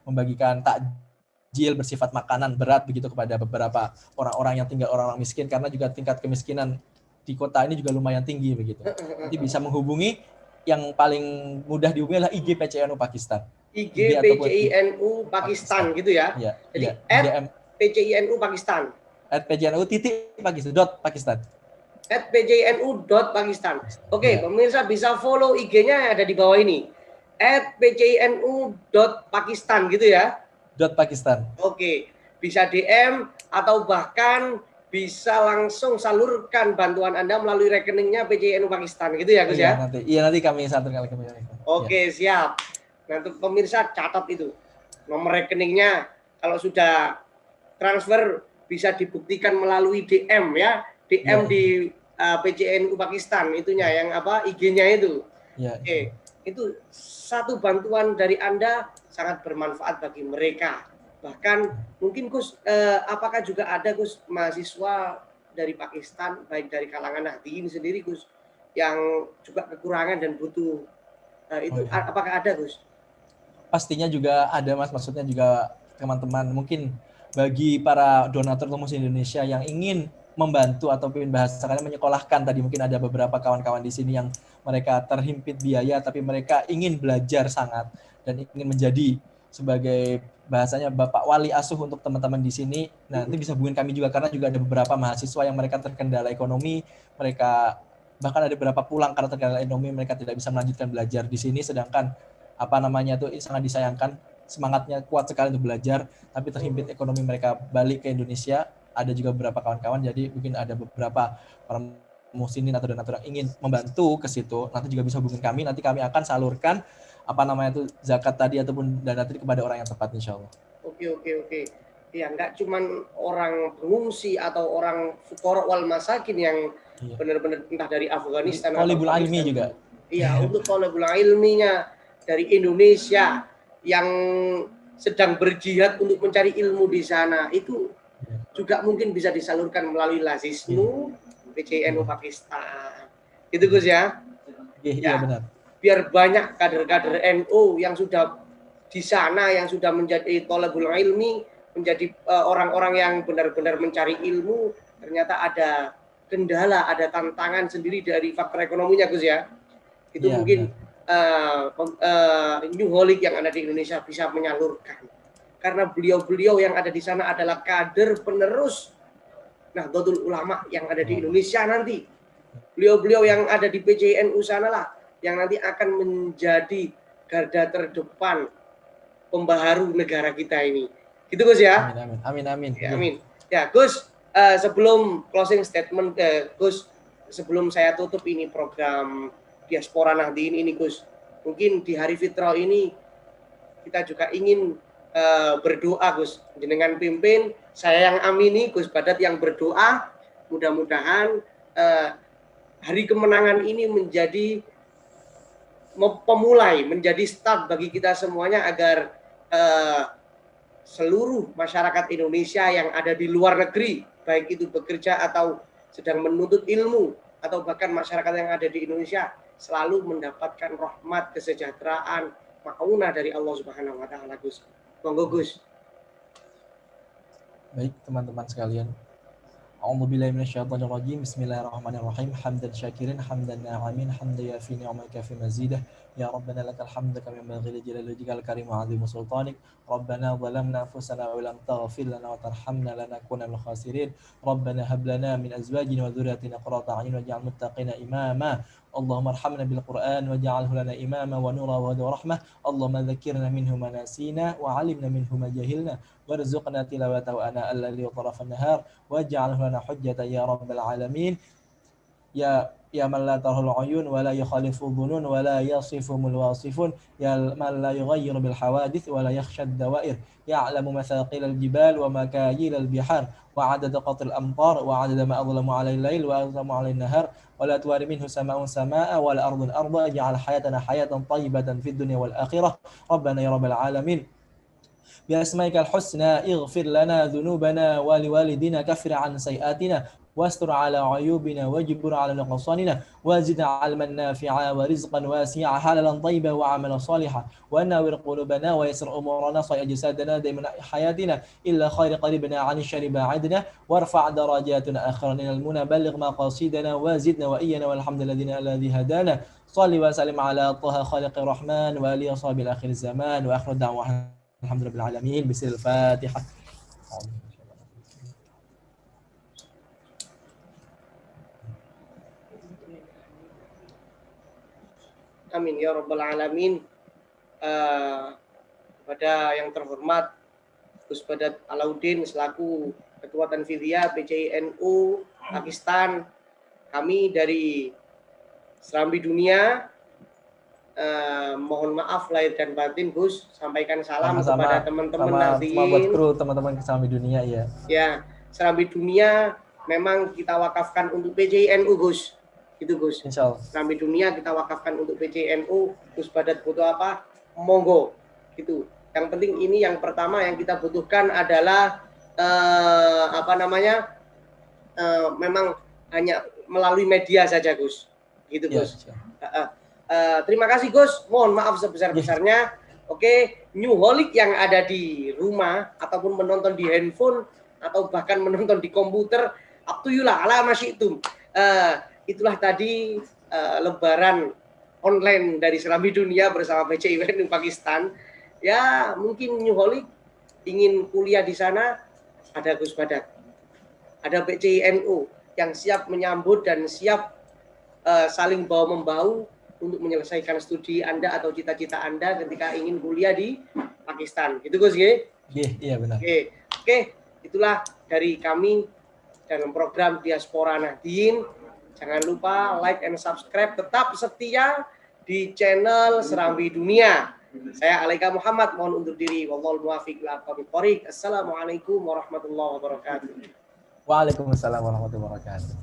membagikan takjil bersifat makanan berat begitu kepada beberapa orang-orang yang tinggal orang-orang miskin, karena juga tingkat kemiskinan di kota ini juga lumayan tinggi begitu. Nanti bisa menghubungi, yang paling mudah dihubungi adalah IG PCNU Pakistan. IG PCINU Pakistan gitu ya. Iya. Jadi DM PCINU Pakistan. @PCNU.Pakistan. @PCNU.Pakistan. Oke, pemirsa bisa follow IG-nya ada di bawah ini. @PCNU.Pakistan gitu ya. .Pakistan. Oke, bisa DM atau bahkan bisa langsung salurkan bantuan Anda melalui rekeningnya PCNU Pakistan gitu ya, Gus ya? Nanti kami salurkan ke Oke, siap. Nanti pemirsa catat itu. Nomor rekeningnya kalau sudah transfer bisa dibuktikan melalui DM ya. DM di PCNU Pakistan itunya yang IG-nya itu. Oke, itu satu bantuan dari Anda sangat bermanfaat bagi mereka. Bahkan mungkin Gus, apakah juga ada Gus mahasiswa dari Pakistan, baik dari kalangan Nahdien sendiri Gus, yang juga kekurangan dan butuh apakah ada Gus? Pastinya juga ada Mas, maksudnya juga teman-teman mungkin bagi para donatur muslim Indonesia yang ingin membantu ataupun bahasakannya menyekolahkan, tadi mungkin ada beberapa kawan-kawan di sini yang mereka terhimpit biaya tapi mereka ingin belajar sangat dan ingin menjadi sebagai bahasanya bapak wali asuh untuk teman-teman di sini. Nah, nanti bisa hubungin kami juga karena juga ada beberapa mahasiswa yang mereka terkendala ekonomi, mereka bahkan ada beberapa pulang karena terkendala ekonomi, mereka tidak bisa melanjutkan belajar di sini, sedangkan itu sangat disayangkan, semangatnya kuat sekali untuk belajar tapi terhimpit ekonomi, mereka balik ke Indonesia. Ada juga beberapa kawan-kawan, jadi mungkin ada beberapa orang muhsinin atau donatur yang ingin membantu ke situ, nanti juga bisa hubungin kami, nanti kami akan salurkan zakat tadi ataupun dana tadi kepada orang yang tepat, insya Allah. Oke. Ya, nggak cuman orang pengungsi atau orang fuqara wal masakin yang benar-benar entah dari Afghanistan atau Thalibul ilmi juga. Iya, untuk thalibul ilminya dari Indonesia yang sedang berjihad untuk mencari ilmu di sana, itu juga mungkin bisa disalurkan melalui Lazisnu PCNU Pakistan. Itu Gus ya? Iya, benar. Biar banyak kader-kader NU yang sudah di sana, yang sudah menjadi thalibul ilmi, menjadi orang-orang yang benar-benar mencari ilmu, ternyata ada kendala, ada tantangan sendiri dari faktor ekonominya Gus ya. Itu mungkin new holic yang ada di Indonesia bisa menyalurkan. Karena beliau-beliau yang ada di sana adalah kader penerus Nahdlatul Ulama yang ada di Indonesia nanti. Beliau-beliau yang ada di PCNU sana lah yang nanti akan menjadi garda terdepan pembaharu negara kita ini. Gitu Gus ya? Amin. Ya, amin. Ya Gus, sebelum closing statement Gus, sebelum saya tutup ini program Diaspora Nahdien ini Gus, mungkin di hari Fitrah ini kita juga ingin berdoa Gus, jenengan pimpin, saya yang amini, Gus Badat yang berdoa, mudah-mudahan hari kemenangan ini menjadi pemulai, menjadi start bagi kita semuanya agar seluruh masyarakat Indonesia yang ada di luar negeri, baik itu bekerja atau sedang menuntut ilmu, atau bahkan masyarakat yang ada di Indonesia selalu mendapatkan rahmat, kesejahteraan, maunah dari Allah Subhanahu wa taala Gus. Monggo Gus. Baik teman-teman sekalian. أعوذ بالله من الشيطان الرجيم بسم الله الرحمن الرحيم حمدا شاكرا حمدا ناعمين حمدا يافي نعمك في مزيده يا ربنا لك الحمد كما ينبغي لجلال وجهك الكريم وعظيم سلطانك ربنا ظلمنا أنفسنا ولم تغفر لنا وترحمنا لنكون من الخاسرين ربنا هب لنا من أزواجنا وذرياتنا قرة أعين واجعل المتقين إماما اللهم ارحمنا بالقرآن واجعله لنا إماما ونورا وهدى ورحمة اللهم ذكرنا منه ما نسينا وعلمنا منه ما جهلنا وارزقنا تلاوته آناء الليل وطرف النهار واجعله لنا حجة يا رب العالمين يا من لا تره العيون ولا يخالف الظنون ولا يصفهم الواصفون يا من لا يغير بالحوادث ولا يخشى الدوائر يعلم مثاقيل الجبال ومكاييل البحار وعدد قطر الأمطار وعدد ما أظلم على الليل وأظلم على النهار ولا تواري منه سماء سماء ولا أرض أرضا اجعل حياتنا حياة طيبة في الدنيا والآخرة ربنا يا رب العالمين بأسمائك الحسنى اغفر لنا ذنوبنا ولوالدينا كفر عن سيئاتنا واستر على عيوبنا واجبر على نقصاننا وزد علما نافعا ورزقا واسعا حلالا طيبا وعملا صالحا ونور قلوبنا ويسر امورنا صحيح اجسادنا دائما حياتنا الا خير قريبنا عن الشر باعدنا وارفع درجاتنا اخرنا الى المنى بلغ مقاصدنا وزدنا وايانا والحمد لله الذي هدانا صل وسلم على طه خالق الرحمن واله وصحبه الاخر الزمان واخر دعوانا الحمد لله العالمين بسر الفاتحة. Amin ya rabbal alamin. Kepada yang terhormat Gus Badat Alauddin selaku Ketua Tanfidhiyah PCI-NU Pakistan, kami dari Serambi Dunia mohon maaf lahir dan batin Gus, sampaikan salam Sama-sama, kepada teman-teman nanti. semua buat kru teman-teman Serambi Dunia ya. Ya, Serambi Dunia memang kita wakafkan untuk PCI-NU Gus. Gitu Gus. Insyaallah. Serambi Dunia kita wakafkan untuk PCI-NU. Gus Badat butuh apa? Monggo. Gitu. Yang penting ini yang pertama yang kita butuhkan adalah memang hanya melalui media saja Gus. Gitu Gus. Terima kasih Gus. Mohon maaf sebesar-besarnya. Oke, New Holic yang ada di rumah ataupun menonton di handphone atau bahkan menonton di komputer, up to you lah, ala masyitum. Itulah tadi lebaran online dari Serambi Dunia bersama PCI-NU Pakistan. Ya, mungkin New Holic ingin kuliah di sana, ada Gus Badat. Ada PCI-NU yang siap menyambut dan siap saling bahu-membahu untuk menyelesaikan studi Anda atau cita-cita Anda ketika ingin kuliah di Pakistan. Gitu Gus, ya? Iya benar. Oke, itulah dari kami dalam program Diaspora Nahdien. Jangan lupa like and subscribe, tetap setia di channel Serambi Dunia. Saya Alaika Muhammad, mohon undur diri. Wallahul muwaffiq ila aqwamit thoriq. Assalamualaikum warahmatullahi wabarakatuh. Waalaikumsalam warahmatullahi wabarakatuh.